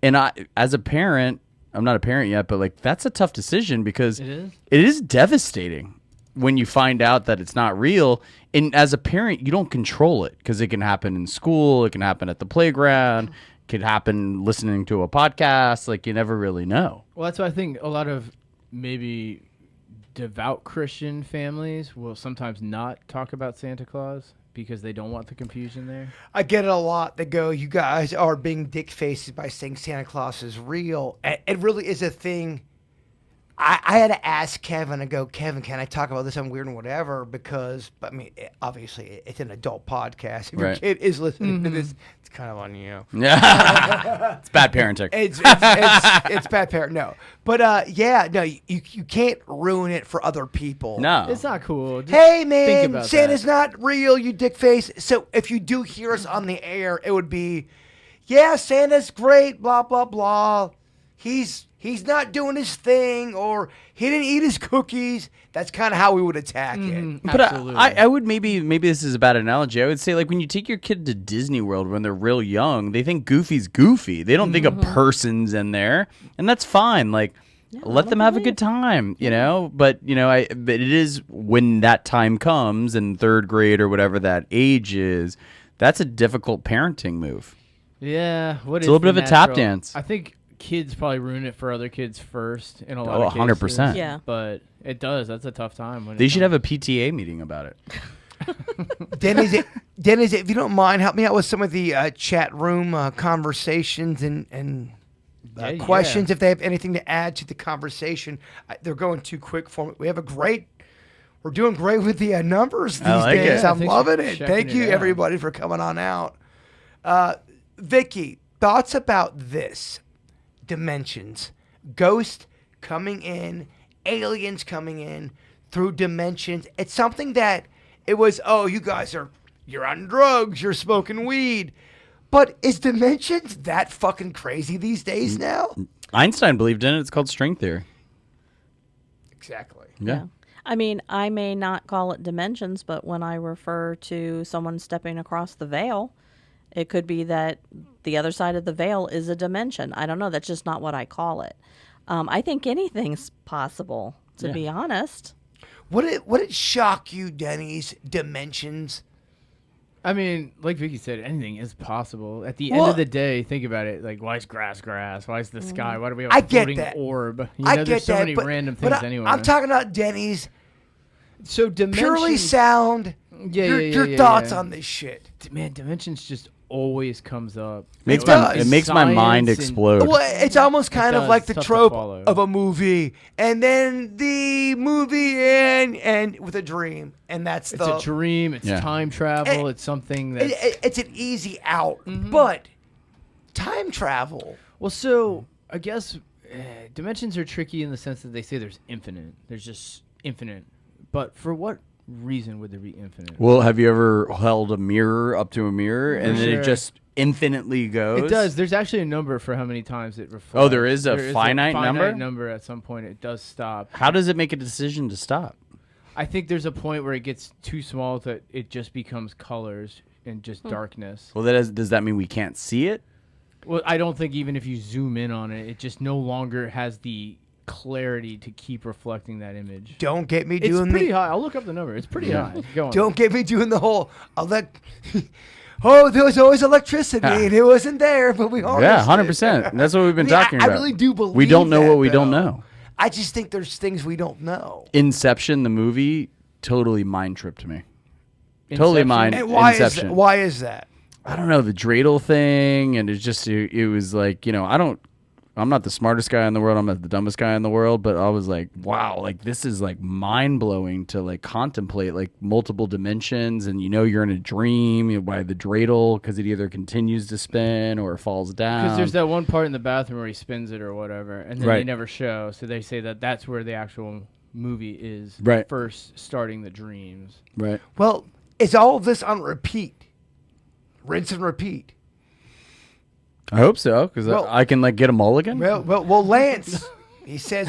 And I, as a parent, I'm not a parent yet, but like that's a tough decision because It is devastating when you find out that it's not real. And as a parent, you don't control it because it can happen in school, it can happen at the playground, it could happen listening to a podcast. Like you never really know. Well, that's why I think a lot of maybe devout Christian families will sometimes not talk about Santa Claus because they don't want the confusion there. I get it a lot. They go, you guys are being dick faces by saying Santa Claus is real. It really is a thing. I had to ask Kevin. I go, Kevin, can I talk about this? I'm weird and whatever because, I mean, obviously it's an adult podcast. If your Right. kid is listening to this, it's kind of on you. Yeah, it's bad parenting. It's bad parent. No, but no, you can't ruin it for other people. No, It's not cool. Just Hey think man, about Santa's that. not real, you dick face. So if you do hear us on the air, it would be, yeah, Santa's great, blah blah blah. He's not doing his thing, or he didn't eat his cookies. That's kind of how we would attack it. But Absolutely. I would maybe this is a bad analogy. I would say like when you take your kid to Disney World when they're real young, they think Goofy's goofy. They don't think a person's in there, and that's fine. Like let them have a good time, you know. But but it is when that time comes in third grade or whatever that age is. That's a difficult parenting move. Yeah, what It's is a little bit the of a tap natural- dance. I think kids probably ruin it for other kids first in a lot Oh, of cases. 100%. Yeah. But it does. That's a tough time. When They should have a PTA meeting about it. Dennis, if you don't mind, help me out with some of the chat room conversations and Yeah, questions if they have anything to add to the conversation. They're going too quick for me. We're doing great with the numbers these like days. it. I'm Thanks loving for it. checking Thank it you, out. everybody, for coming on out. Vicky, thoughts about this? Dimensions, ghost coming in, aliens coming in through dimensions. It's something that it was, oh, you're on drugs, you're smoking weed. But is dimensions that fucking crazy these days now? Einstein believed in it. It's called string theory. Exactly. Yeah. I mean, I may not call it dimensions, but when I refer to someone stepping across the veil, it could be that the other side of the veil is a dimension. I don't know. That's just not what I call it. I think anything's possible, to be honest. Would it shock you, Denny's dimensions? I mean, like Vicky said, anything is possible. At the end Well- of the day, think about it. Like, why is grass grass? Why is the sky? Why do we have I a get floating that. orb? You I know, get there's so that, many but, random but things I, anyway. I'm talking about Denny's so dimensions, purely sound. Your thoughts on this shit. Man, dimensions just always comes up. Makes It does. it makes my mind Science and- explode. Well, it's almost kind of does. like the Tough to trope follow. of a movie, and then the movie and with a dream, and that's It's the a dream. It's Yeah. time travel. It- it's something that. it's an easy out, but time travel. Well, so I guess dimensions are tricky in the sense that they say there's infinite. There's just infinite. But for what reason would there be infinite? Well, have you ever held a mirror up to a mirror and then Sure. it just infinitely goes? It does. There's actually a number for how many times it reflects. Oh, there is a finite number? number at some point. It does stop. How does it make a decision to stop? I think there's a point where it gets too small that it just becomes colors and just darkness. Well, does that mean we can't see it? Well, I don't think even if you zoom in on it, it just no longer has the clarity to keep reflecting that image. Don't get me It's doing pretty the. high. I'll look up the number. It's pretty high. Go on. Don't get me doing the whole. Oh, there was always electricity, and it wasn't there, but we harnessed Yeah, it. 100%. That's what we've been I mean, talking I about. really do believe we don't know that, what we don't though. know. I just think there's things we don't know. Inception, the movie, totally mind tripped me. Totally Inception? mind. And why Inception. why is that? I don't know, the dreidel thing, and it was like, I'm not the smartest guy in the world, I'm not the dumbest guy in the world, but I was like, wow, like this is like mind-blowing to like contemplate like multiple dimensions, and you're in a dream by the dreidel because it either continues to spin or falls down. Because there's that one part in the bathroom where he spins it or whatever, and then they Right. never show. So they say that that's where the actual movie is Right. first starting the dreams. Right. Well, is all of this on repeat? Rinse and repeat. I hope so, because Well- I can like get a mulligan. Well, Lance, he says,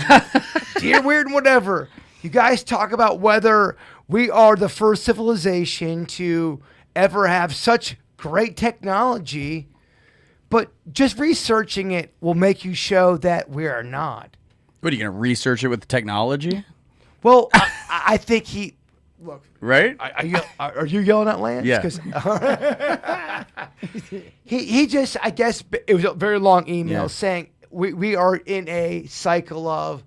dear weird and whatever, you guys talk about whether we are the first civilization to ever have such great technology, but just researching it will make you show that we are not. What, are you going to research it with technology? Well, I think he... Look, Right? are you yelling at Lance? Yeah. 'Cause- he just, I guess, it was a very long email Yeah. saying we are in a cycle of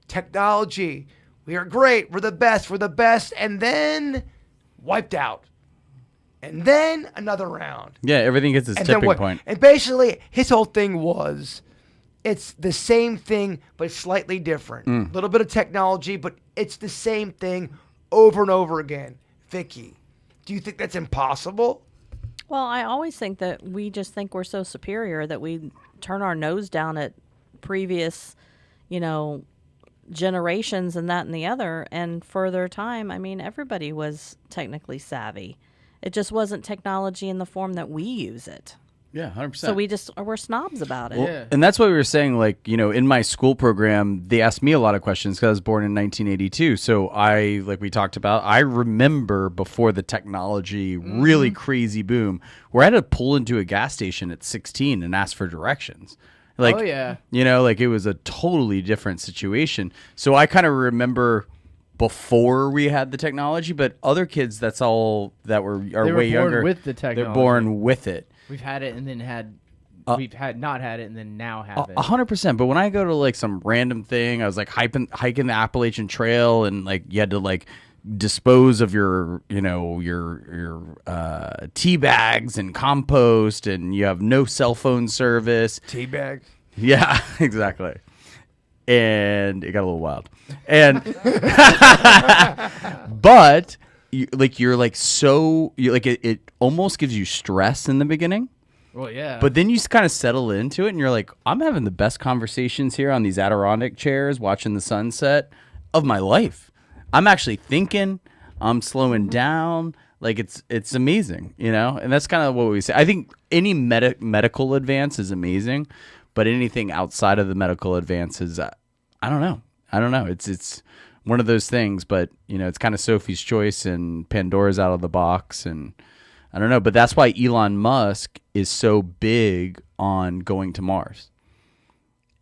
technology. We are great. We're the best. And then wiped out. And then another round. Yeah, everything gets its And then tipping what? point. And basically, his whole thing was it's the same thing but slightly different. A little bit of technology, but it's the same thing over and over again. Vicky, do you think that's impossible? Well, I always think that we just think we're so superior that we turn our nose down at previous, generations and that and the other. And for their time, I mean, everybody was technically savvy. It just wasn't technology in the form that we use it. Yeah, 100%. So we're snobs about it. Yeah. And that's what we were saying, like, in my school program, they asked me a lot of questions because I was born in 1982. So like we talked about, I remember before the technology really crazy boom, where I had to pull into a gas station at 16 and ask for directions. Like, Oh, yeah. Like it was a totally different situation. So I kind of remember before we had the technology, but other kids, that's all that are They were way born younger. with the technology. They're born with it. We've had it and then we've had not had it and then now have it. 100%. But when I go to like some random thing, I was like hiking the Appalachian Trail, and like you had to like dispose of your tea bags and compost, and you have no cell phone service. Teabags. Yeah, exactly. And it got a little wild. And but it almost gives you stress in the beginning. Well, yeah. But then you kind of settle into it, and you're like, I'm having the best conversations here on these Adirondack chairs, watching the sunset of my life. I'm actually thinking. I'm slowing down. Like it's amazing, And that's kind of what we say. I think any medical advance is amazing, but anything outside of the medical advances, I don't know. It's one of those things, but it's kind of Sophie's choice, and Pandora's out of the box, and I don't know. But that's why Elon Musk is so big on going to Mars.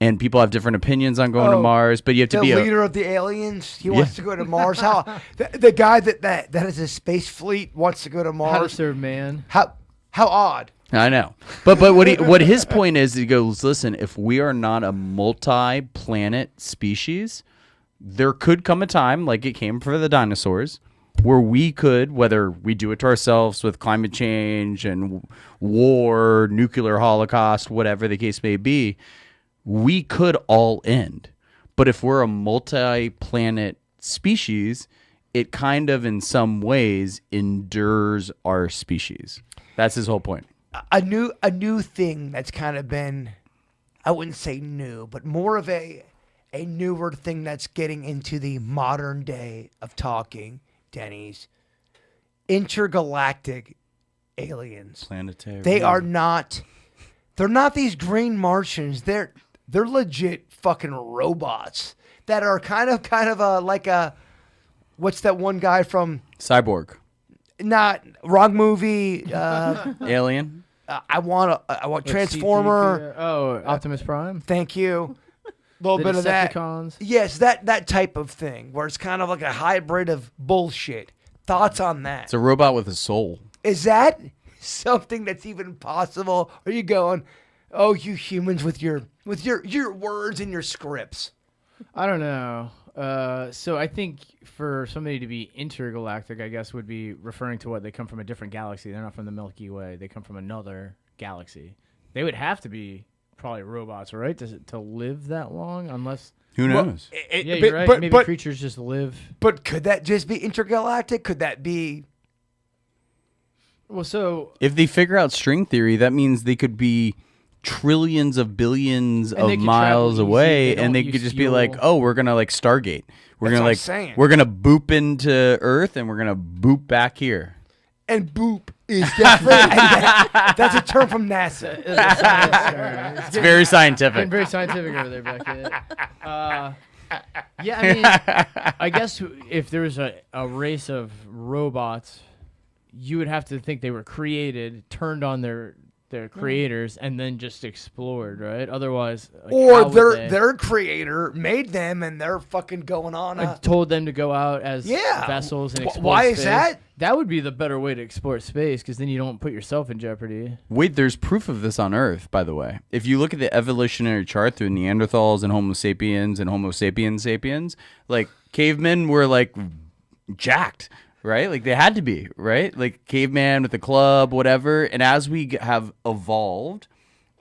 And people have different opinions on going to Mars, but you have to be the leader of the aliens. He wants to go to Mars. How the guy that has a space fleet wants to go to Mars. How to serve man. How odd. I know, but what his point is, he goes, listen, if we are not a multi-planet species, there could come a time, like it came for the dinosaurs, where we could, whether we do it to ourselves with climate change and war, nuclear holocaust, whatever the case may be, we could all end. But if we're a multi-planet species, it kind of in some ways endures our species. That's his whole point. A new thing that's kind of been, I wouldn't say new, but more of a newer thing that's getting into the modern day of talking, Denny's, intergalactic aliens. Planetary. They are not. They're not these green Martians. They're legit fucking robots that are kind of like a, what's that one guy from? Cyborg. Not wrong movie. Alien. I want Transformer. Optimus Prime. Thank you. A little The bit of that. Decepticons. Yes, that type of thing where it's kind of like a hybrid of bullshit. Thoughts on that? It's a robot with a soul. Is that something that's even possible? Are you going, oh, you humans with your words and your scripts? I don't know. So I think for somebody to be intergalactic, I guess would be referring to what they come from a different galaxy. They're not from the Milky Way. They come from another galaxy. They would have to be probably robots, right? To live that long, unless. Who knows? Yeah, you're right. Maybe creatures just live. But could that just be intergalactic? Could that be? Well, so if they figure out string theory, that means they could be trillions of billions And they of could miles travel easy. away, They and they don't could use just be like, fuel. "Oh, we're gonna like Stargate. We're That's gonna what I'm like saying. we're gonna boop into Earth, and we're gonna boop back here." And boop is definitely that's a term from NASA. It's very getting scientific. very scientific over there, Beckett. Yeah, I mean, I guess if there was a race of robots, you would have to think they were created, turned on their creators, and then just explored, right? Otherwise, like, Or how would their creator made them, and they're fucking going on. I told them to go out as Yeah. vessels and explore Why space. is that? That would be the better way to explore space, because then you don't put yourself in jeopardy. Wait, there's proof of this on Earth, by the way. If you look at the evolutionary chart through Neanderthals and Homo sapiens and Homo sapiens sapiens, like cavemen were like jacked, right? Like they had to be, right? Like caveman with the club, whatever. And as we have evolved,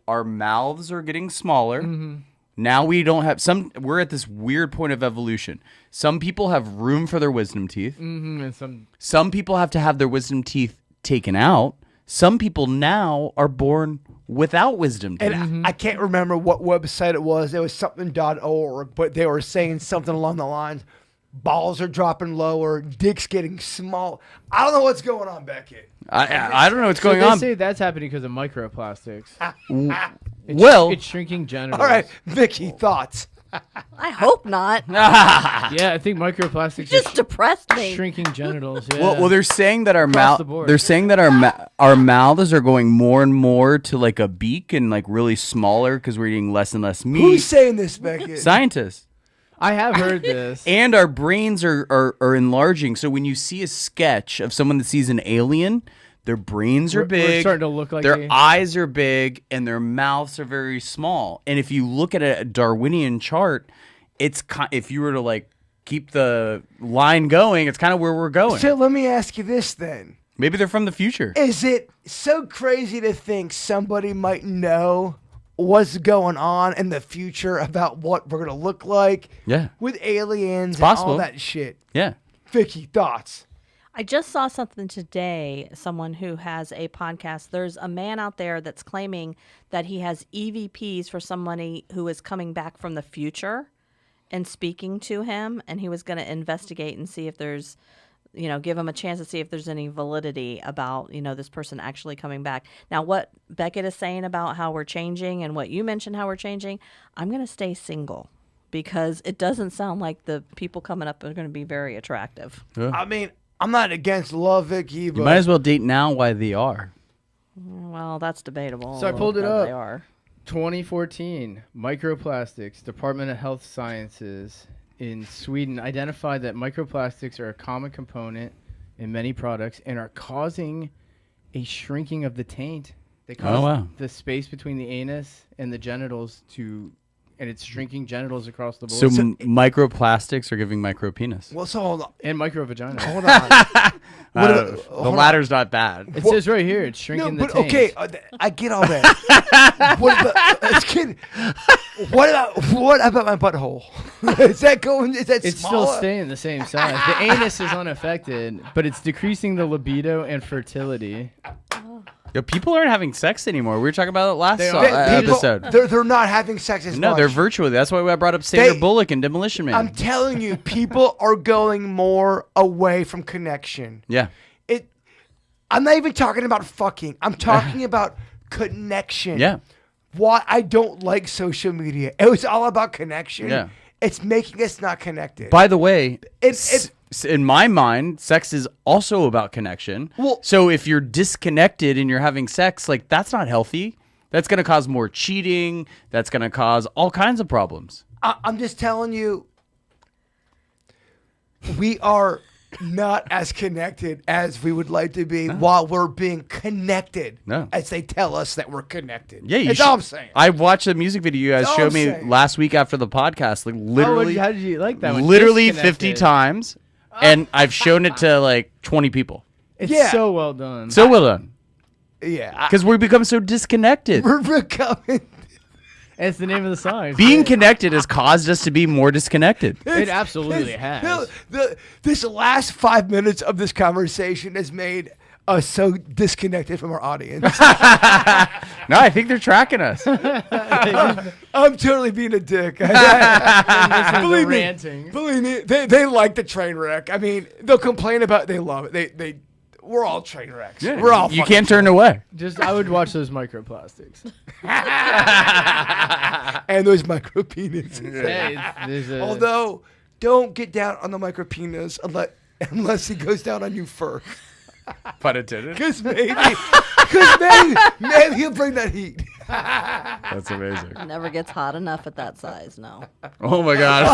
our mouths are getting smaller. Mm-hmm. Now we don't have we're at this weird point of evolution. Some people have room for their wisdom teeth. Mm-hmm. And Some people have to have their wisdom teeth taken out. Some people now are born without wisdom teeth. And I can't remember what website it was. It was something.org, but they were saying something along the lines, balls are dropping lower, dick's getting small. I don't know what's going on, Beckett. I don't know what's going they on. say that's happening because of microplastics. It's shrinking genitals. All right, Vicky, thoughts? I hope not. Yeah, I think microplastics Just depressed are me. shrinking genitals. Yeah. Well, they're saying that our Across the board. they're saying that our mouths are going more and more to like a beak and like really smaller because we're eating less and less meat. Who's saying this, Beckett? Scientists. I have heard this. And our brains are enlarging. So when you see a sketch of someone that sees an alien, their brains are We're big. starting to look like their they- eyes are big and their mouths are very small. And if you look at a Darwinian chart, it's if you were to like keep the line going, it's kind of where we're going. So let me ask you this then. Maybe they're from the future. Is it so crazy to think somebody might know what's going on in the future about what we're going to look like? Yeah. With aliens and possible. all that shit. Yeah. Vicky, thoughts? I just saw something today, someone who has a podcast. There's a man out there that's claiming that he has EVPs for somebody who is coming back from the future and speaking to him, and he was going to investigate and see if there's, give him a chance to see if there's any validity about, this person actually coming back. Now, what Beckett is saying about how we're changing and what you mentioned how we're changing, I'm going to stay single because it doesn't sound like the people coming up are going to be very attractive. I mean, I'm not against love, Vicky, but You might as well date now while they are. Well, that's debatable. So I pulled it how up. They are. 2014, microplastics, Department of Health Sciences in Sweden identified that microplastics are a common component in many products and are causing a shrinking of the taint. They cause the space between the anus and the genitals and it's shrinking genitals across the board. So microplastics are giving micro penis. well, so hold on. and micro vagina. Hold on. The latter's not bad. It says right here, it's No, shrinking the but taint. okay, I get all that. What about my butthole? Is that going? Is that It's smaller? still staying the same size. The anus is unaffected, but it's decreasing the libido and fertility. Yo, people aren't having sex anymore. We were talking about it last They are. People- episode. They're not having sex as No, much. they're virtually. That's why I brought up Sandra They- Bullock and Demolition Man. I'm telling you, people are going more away from connection. Yeah. I'm not even talking about fucking. I'm talking about connection. Yeah. Why I don't like social media. It was all about connection. Yeah. It's making us not connected. By the way, It- in my mind, sex is also about connection. Well- so if you're disconnected and you're having sex, like that's not healthy. That's going to cause more cheating. That's going to cause all kinds of problems. I'm just telling you, we are not as connected as we would like to be while we're being connected. No. As they tell us that we're connected. Yeah, That's all I'm saying. I watched a music video you guys That's all showed I'm me saying. last week after the podcast. Like literally, how did you like that one? literally 50 Disconnected. times, and I've shown it to like 20 people. It's Yeah. so well done. So well done, Yeah. because we become so disconnected. We're becoming. It's the name of the song. Being connected has caused us to be more disconnected. It absolutely has. This last 5 minutes of this conversation has made us so disconnected from our audience. No, I think they're tracking us. I'm totally being a dick. Believe Believe me, they like the train wreck. I mean, they'll complain about they love it. We're all train wrecks. We're all You fucking can't turn away. I would watch those microplastics. and those micro penises. Although, don't get down on the micro penis unless he goes down on you first. Pun intended. Because maybe he'll bring that heat. That's amazing. It never gets hot enough at that size, no. Oh my god.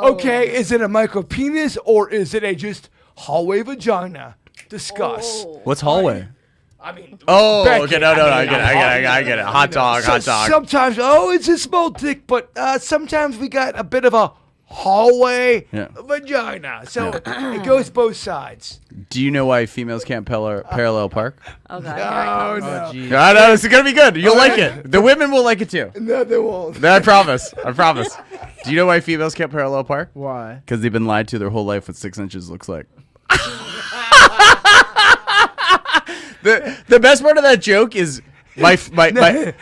Okay, is it a micro penis or is it a just hallway vagina? Discuss. What's hallway? I mean, Oh, Becky, okay. No, I get it. Hot dog. Sometimes, it's a small dick, but sometimes we got a bit of a hallway, Yeah. vagina. So it goes both sides. Do you know why females can't parallel park? Oh God. Here it comes. Oh, geez. I know, it's going to be good. You'll like it. The women will like it too. No, they won't. I promise. I promise. Do you know why females can't parallel park? Why? Because they've been lied to their whole life what 6 inches looks like. The best part of that joke is my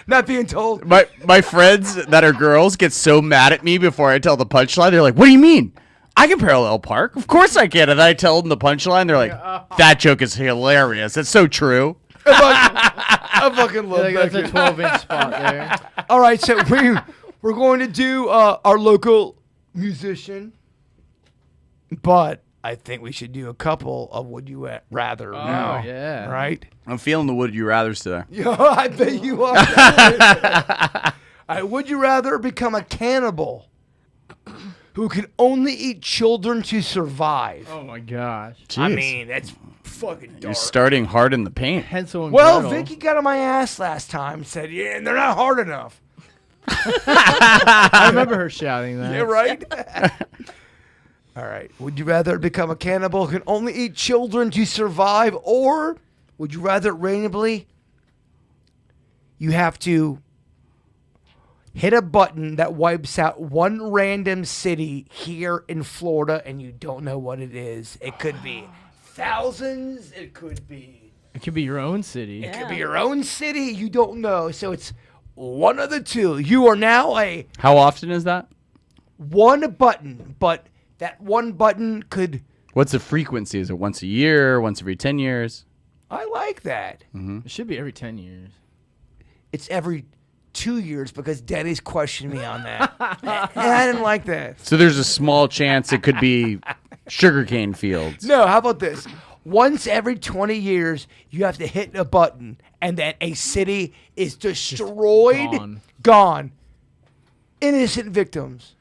Not being told. my friends that are girls get so mad at me before I tell the punchline. They're like, "What do you mean? I can parallel park? Of course I can." And I tell them the punchline. They're like, "That joke is hilarious. It's so true." I fucking love Like, that's a that. 12-inch spot there. All right, so we're going to do our local musician, but I think we should do a couple of Would You Rather now. yeah. Right? I'm feeling the would you rather's today. Yo, I bet you are. All right, would you rather become a cannibal who can only eat children to survive? Oh my gosh. I Jeez. mean, that's fucking dark. You're starting hard in the paint. Hansel and Well, Gretel. Vicky got on my ass last time. Said, "Yeah, and they're not hard enough." I remember her shouting that. Yeah, right. All right. Would you rather become a cannibal who can only eat children to survive, or would you rather randomly you have to hit a button that wipes out one random city here in Florida and you don't know what it is? It could be thousands. It could be. It could be your own city. It could be your own city. You don't know. So it's one of the two. You are now a How often is that? one button, but that one button could. What's the frequency? Is it once a year? Once every 10 years? I like that. It should be every 10 years. It's every 2 years because Denny's questioned me on that. And I didn't like that. So there's a small chance it could be sugarcane fields. No, how about this? Once every 20 years, you have to hit a button, and then a city is destroyed, gone. Innocent victims.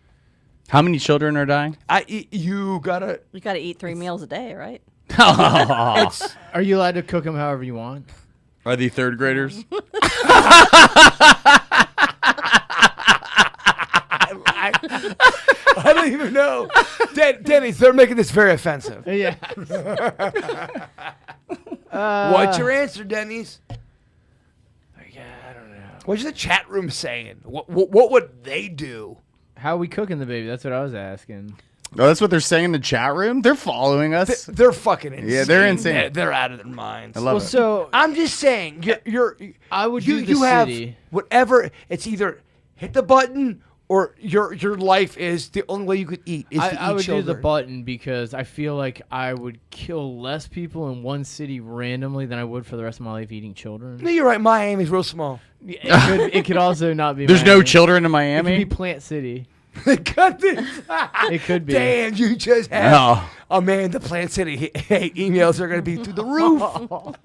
How many children are dying? You gotta. You got to eat 3 meals a day, right? It's Are you allowed to cook them however you want? Are they third graders? I don't even know. Denny's, they're making this very offensive. Yeah. What's your answer, Denny's? Yeah, I don't know. What's the chat room saying? What would they do? How are we cooking the baby? That's what I was asking. Oh, that's what they're saying in the chat room? They're following us. They're fucking insane. Yeah, they're insane. They're out of their minds. I love Well, it. so I'm just saying, I would you do the have city. whatever. It's either hit the button or your life is the only way you could eat is to eat I would children. do the button because I feel like I would kill less people in one city randomly than I would for the rest of my life eating children. No, you're right. Miami's real small. It could also not be. There's no Miami. children in It could Miami? be Plant City. Cut this. It could be. Damn, you just had. No. Oh man, the Plant City hate emails are gonna be through the roof.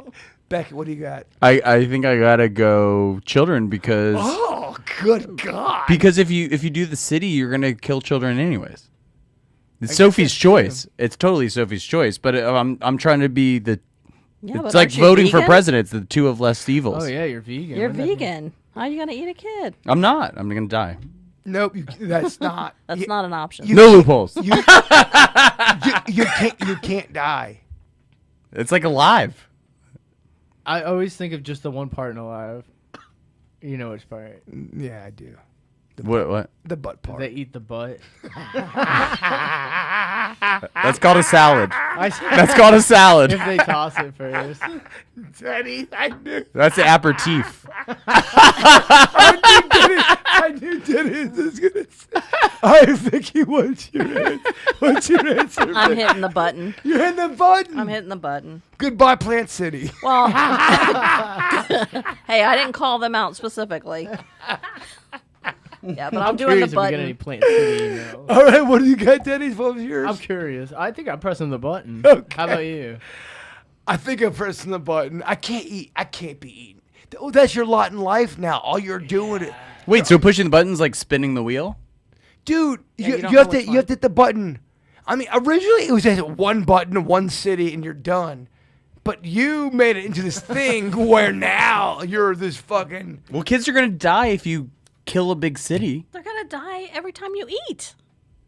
Becky, what do you got? I think I gotta go children because Oh, good God. if you do the city, you're gonna kill children anyways. It's Sophie's choice. It's totally Sophie's choice. But I'm trying to be the. Yeah, but It's like aren't you voting for vegan? president. It's the two of less evils. Oh yeah, you're vegan. You're Wouldn't that be- vegan. How are you going to eat a kid? I'm not. I'm gonna die. Nope, that's not. That's not an option. you- No loopholes. You can't die. It's like alive. I always think of just the one part in Alive. You know which part? Yeah, I do. What? The butt part. They eat the butt. That's called a salad. I said That's called a salad. if they toss it first. Denny, I knew. That's the aperitif. I knew Denny was gonna say. All right, Vicky, what's your answer? What's your answer? I'm hitting the button. You're hitting the button. I'm hitting the button. Goodbye, Plant City. Well, hey, I didn't call them out specifically. Yeah, but I'm doing Curious the if we get any button. Plant City emails. All right, what do you got, Denny's? What was yours? I'm curious. I think I'm pressing the button. Okay. How about you? I think I'm pressing the button. I can't eat. I can't be eaten. Oh, that's your lot in life now. All you're doing is, Wait, so pushing the button's like spinning the wheel? dude. Yeah, you you don't have know to which you have to hit the button. I mean, originally it was just one button, one city, and you're done. But you made it into this thing where now you're this fucking. Well, kids are gonna die if you kill a big city. They're going to die every time you eat.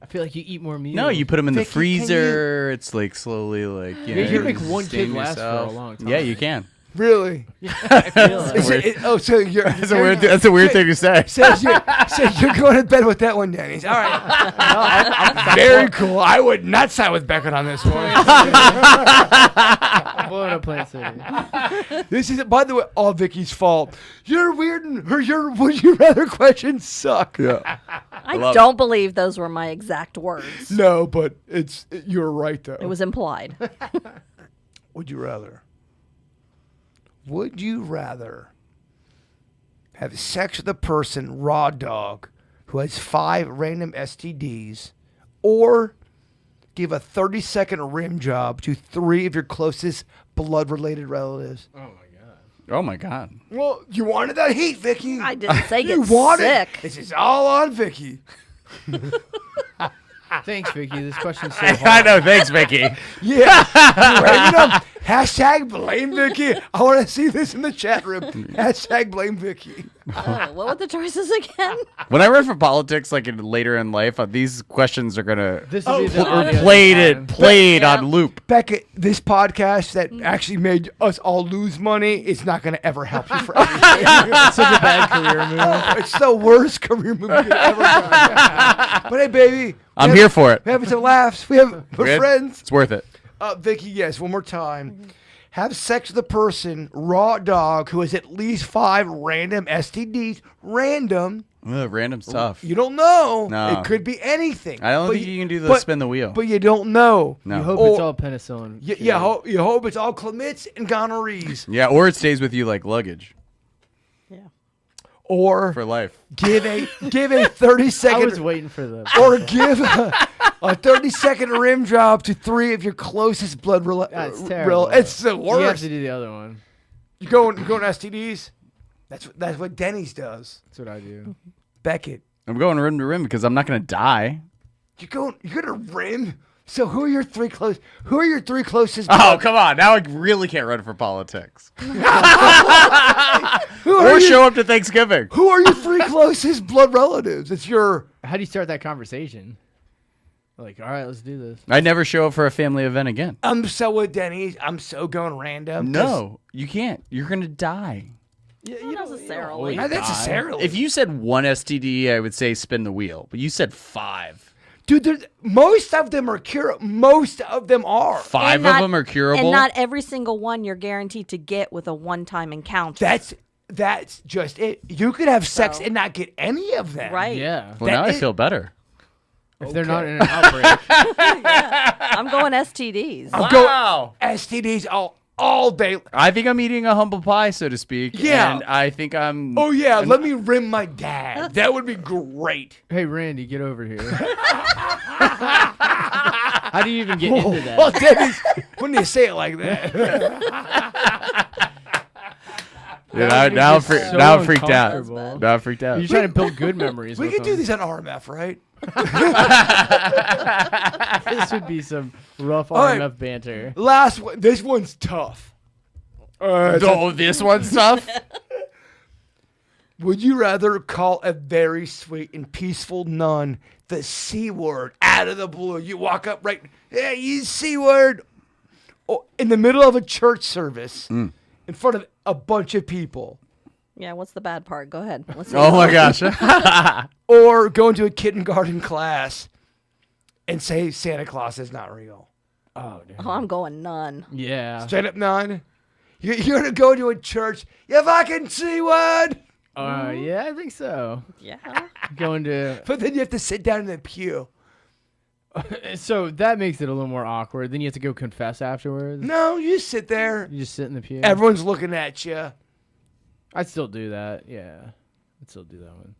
I feel like you eat more meals. No, you put them in the Vicky, can you- freezer. It's like slowly, like Yeah, you can make one sustain kid last for a yourself. long time. Yeah, you can. Really? I feel like. So you're That's a weird thing to say. So you're going to bed with that one, Denny's. All right. I'm Very cool. I would not side with Beckett on this one. blowing up Plant City. This is, by the way, all Vicky's fault. Your weird and her your would you rather questions suck. Yeah. I love don't believe those were my exact words. No, but you're right though. It was implied. Would you rather? Would you rather have sex with a person, raw dog, who has 5 random STDs, or give a 30-second rim job to 3 of your closest blood-related relatives? Oh my god. Well, you wanted that heat, Vicky. I didn't say You get wanted. sick. This is all on Vicky. Thanks, Vicky. This question's so I hard. know. Thanks, Vicky. Yeah. Hashtag blame Vicky. I want to see this in the chat room. Hashtag blame Vicky. What were the choices again? When I run for politics, like later in life, these questions are gonna This would be the pl- audio played Yeah. on loop. Beckett, this podcast that actually made us all lose money is not going to ever help you for anything. Such a bad career move. It's the worst career move you've ever done. But hey, baby. I'm here for it. We're having some laughs. We're Good? friends. It's worth it. Vicky, yes, one more time. Have sex with a person, raw dog, who has at least 5 random STDs. Random. Random stuff. You don't know. No. It could be anything. I don't But think you can do the spin the wheel. But you don't know. No. You hope Or- it's all penicillin. You hope it's all chlamyds and gonorrheas. Yeah, or it stays with you like luggage Yeah. Or for life. give a 30-second I was waiting for the. or give a 30-second rim job to 3 of your closest blood That's terrible. It's the You have worst. to do the other one. You going STDs? That's what Denny's does. That's what I do. Beckett, I'm going rim to rim because I'm not gonna die. you're gonna rim. So who are your 3 closest? Oh, blood- come on. Now I really can't run for politics. who are Or you- show up to Thanksgiving. Who are your 3 closest blood relatives? It's your. How do you start that conversation? Like, all right, let's do this. I never show up for a family event again. I'm so with Denny's. I'm so going random. No, you can't. You're going to die. Not necessarily. Not necessarily. If you said 1 STD, I would say spin the wheel. But you said 5. Dude, most of them are curable. Most of them are. 5 And of not- them are curable. And not every single one you're guaranteed to get with a one-time encounter. That's just it. You could have sex So- and not get any of them. right. Yeah. well, now I that- feel better. If they're not in an outbreak. I'm going STDs. Wow. STDs all day. I think I'm eating a humble pie, so to speak. Yeah. And I think I'm. Oh yeah, let me rim my dad. That would be great. Hey, Randy, get over here. How do you even get into that? Well, Denny's, when you say it like that. Yeah, now I'm freaked out. uncomfortable. Now I'm freaked out. You're trying to build good memories. We with could do them. this on RMF, right? This would be some rough right. RMF banter. Last one. This one's tough. Oh, this one's tough. Would you rather call a very sweet and peaceful nun the C word out of the blue? You walk up right, hey, you C word, in the middle of a church service, in front of a bunch of people, Yeah, what's the bad part? Go ahead. Let's see. Oh my gosh. or go into a kindergarten class and say Santa Claus is not real. Oh, damn. Oh, I'm going none. Yeah. Straight up nun. You're gonna go to a church. You fucking C word. Yeah, I think so. Yeah. Going to. But then you have to sit down in the pew. So that makes it a little more awkward. Then you have to go confess afterwards. No, you just sit there. You just sit in the pew. Everyone's looking at you. I'd still do that. Yeah. I'd still do that one.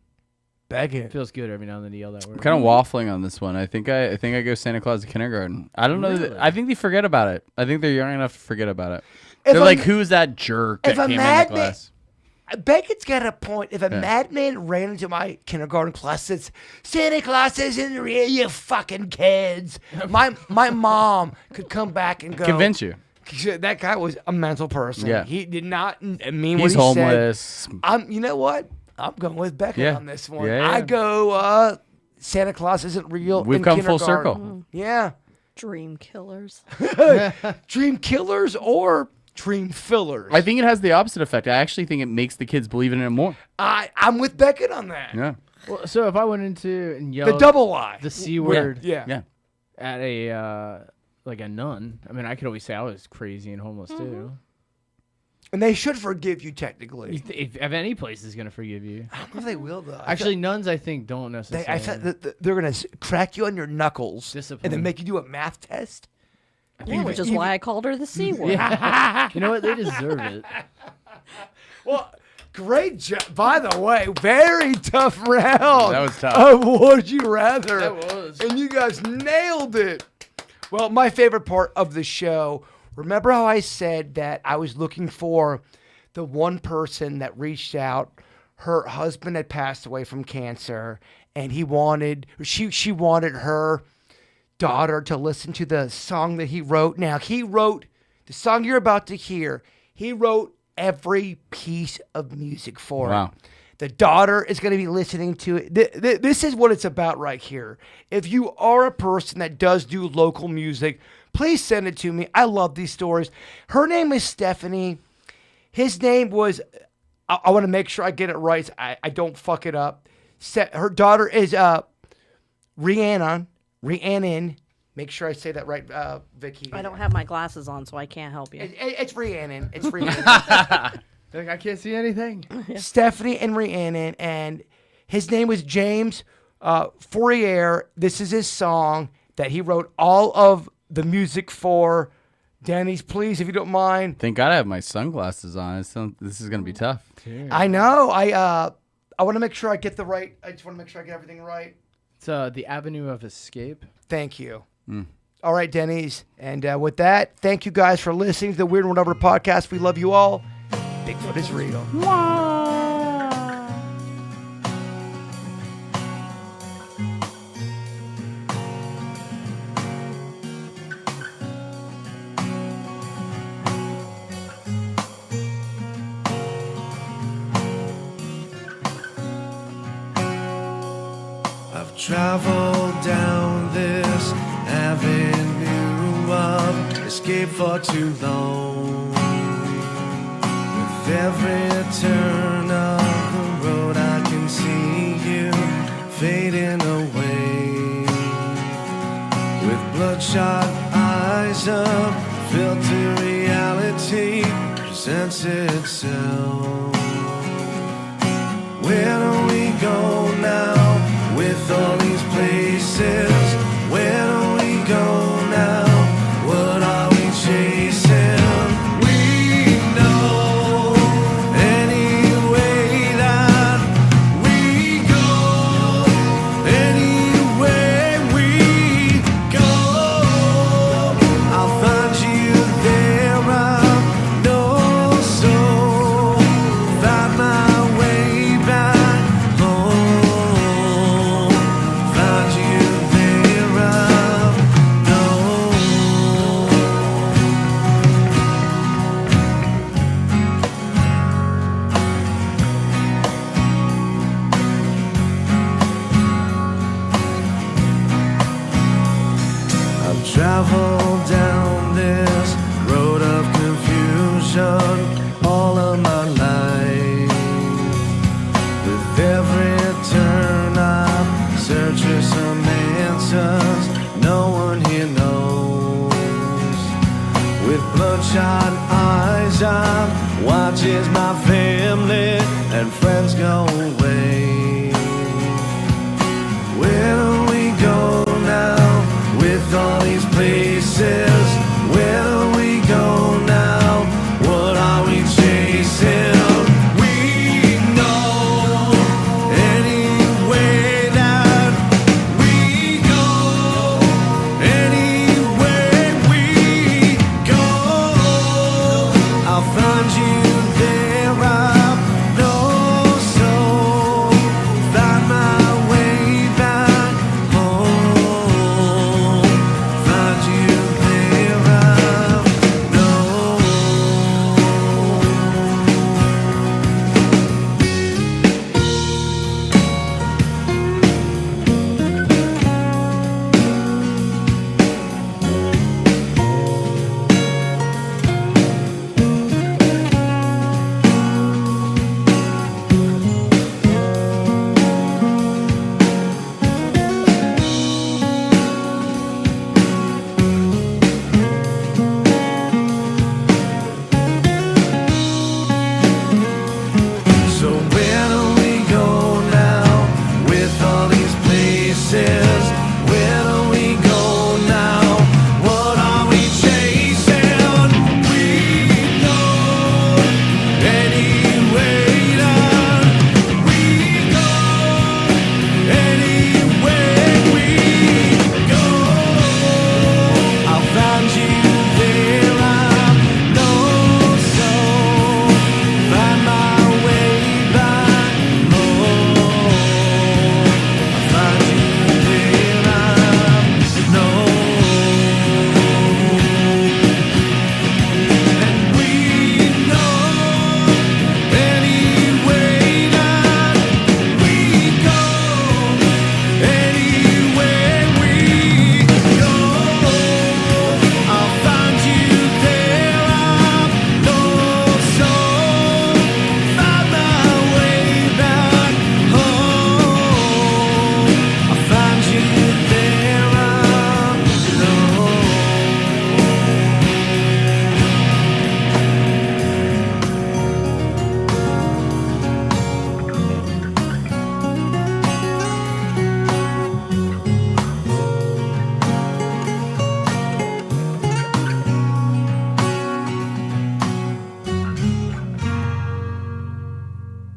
Beg it. It feels good every now and then to yell that word. I'm kind of waffling on this one. I think I go Santa Claus to kindergarten. I don't know. Really? I think they forget about it. I think they're young enough to forget about it. If They're a- like, who's that jerk that if a came into madman- class? Beckett's got a point. If a Yeah. madman ran into my kindergarten class and says, Santa Claus isn't real, you fucking kids. My mom could come back and go. Convince you. That guy was a mental person. Yeah. He did not mean He's what he homeless. said. You know what? I'm going with Beckett Yeah. on this one. Yeah, yeah. I go Santa Claus isn't real. We've in come full kindergarten. circle. Yeah. Dream killers. Dream killers or dream fillers? I think it has the opposite effect. I actually think it makes the kids believe in it more. I'm with Beckett on that. Yeah. Well, so if I went into and yelled The double lie. the C word Yeah. Yeah. at a like a nun, I mean, I could always say I was crazy and homeless too. And they should forgive you technically. If any place is gonna forgive you, I don't know if they will though. actually, nuns I think don't necessarily. I thought that they're gonna crack you on your knuckles and Discipline. then make you do a math test. Yeah, which is why I called her the C word. You know what? They deserve it. Well, great job. By the way, very tough round. That was tough. Of Would You Rather. That was. And you guys nailed it. Well, my favorite part of the show, remember how I said that I was looking for the one person that reached out? Her husband had passed away from cancer, and she wanted her daughter to listen to the song that he wrote. Now, he wrote the song you're about to hear. He wrote every piece of music for Wow. it. The daughter is going to be listening to it. This is what it's about right here. If you are a person that does do local music, please send it to me. I love these stories. Her name is Stephanie. His name was, I want to make sure I get it right. So I don't fuck it up. Her daughter is Rhiannon. Make sure I say that right, Vicky. I don't have my glasses on, so I can't help you. It's Rhiannon. It's Rhiannon. Like I can't see anything. Stephanie and Rhiannon, and his name was James Fourier. This is his song that he wrote all of the music for. Denny's, please, if you don't mind. Thank God I have my sunglasses on. This is going to be tough. I know. I want to make sure I get the right. I just want to make sure I get everything right. It's The Avenue of Escape. Thank you. All right, Denny's. And with that, thank you guys for listening to the Weird and Whatever podcast. We love you all. Bigfoot is real. I've traveled down this avenue of escape for too long. With every turn of the road, I can see you fading away. With bloodshot eyes, a filtered reality presents itself. Where do we go now with all these places? Where do we go now? What are we chasing? We know any way that we go, anywhere we go, I'll find you there. I know so. Find my way back home. Find you there. I know. I've traveled down this road of confusion all of my life. With every turn I'm searching some answers no one here knows. With bloodshot eyes I'm watching my family and friends go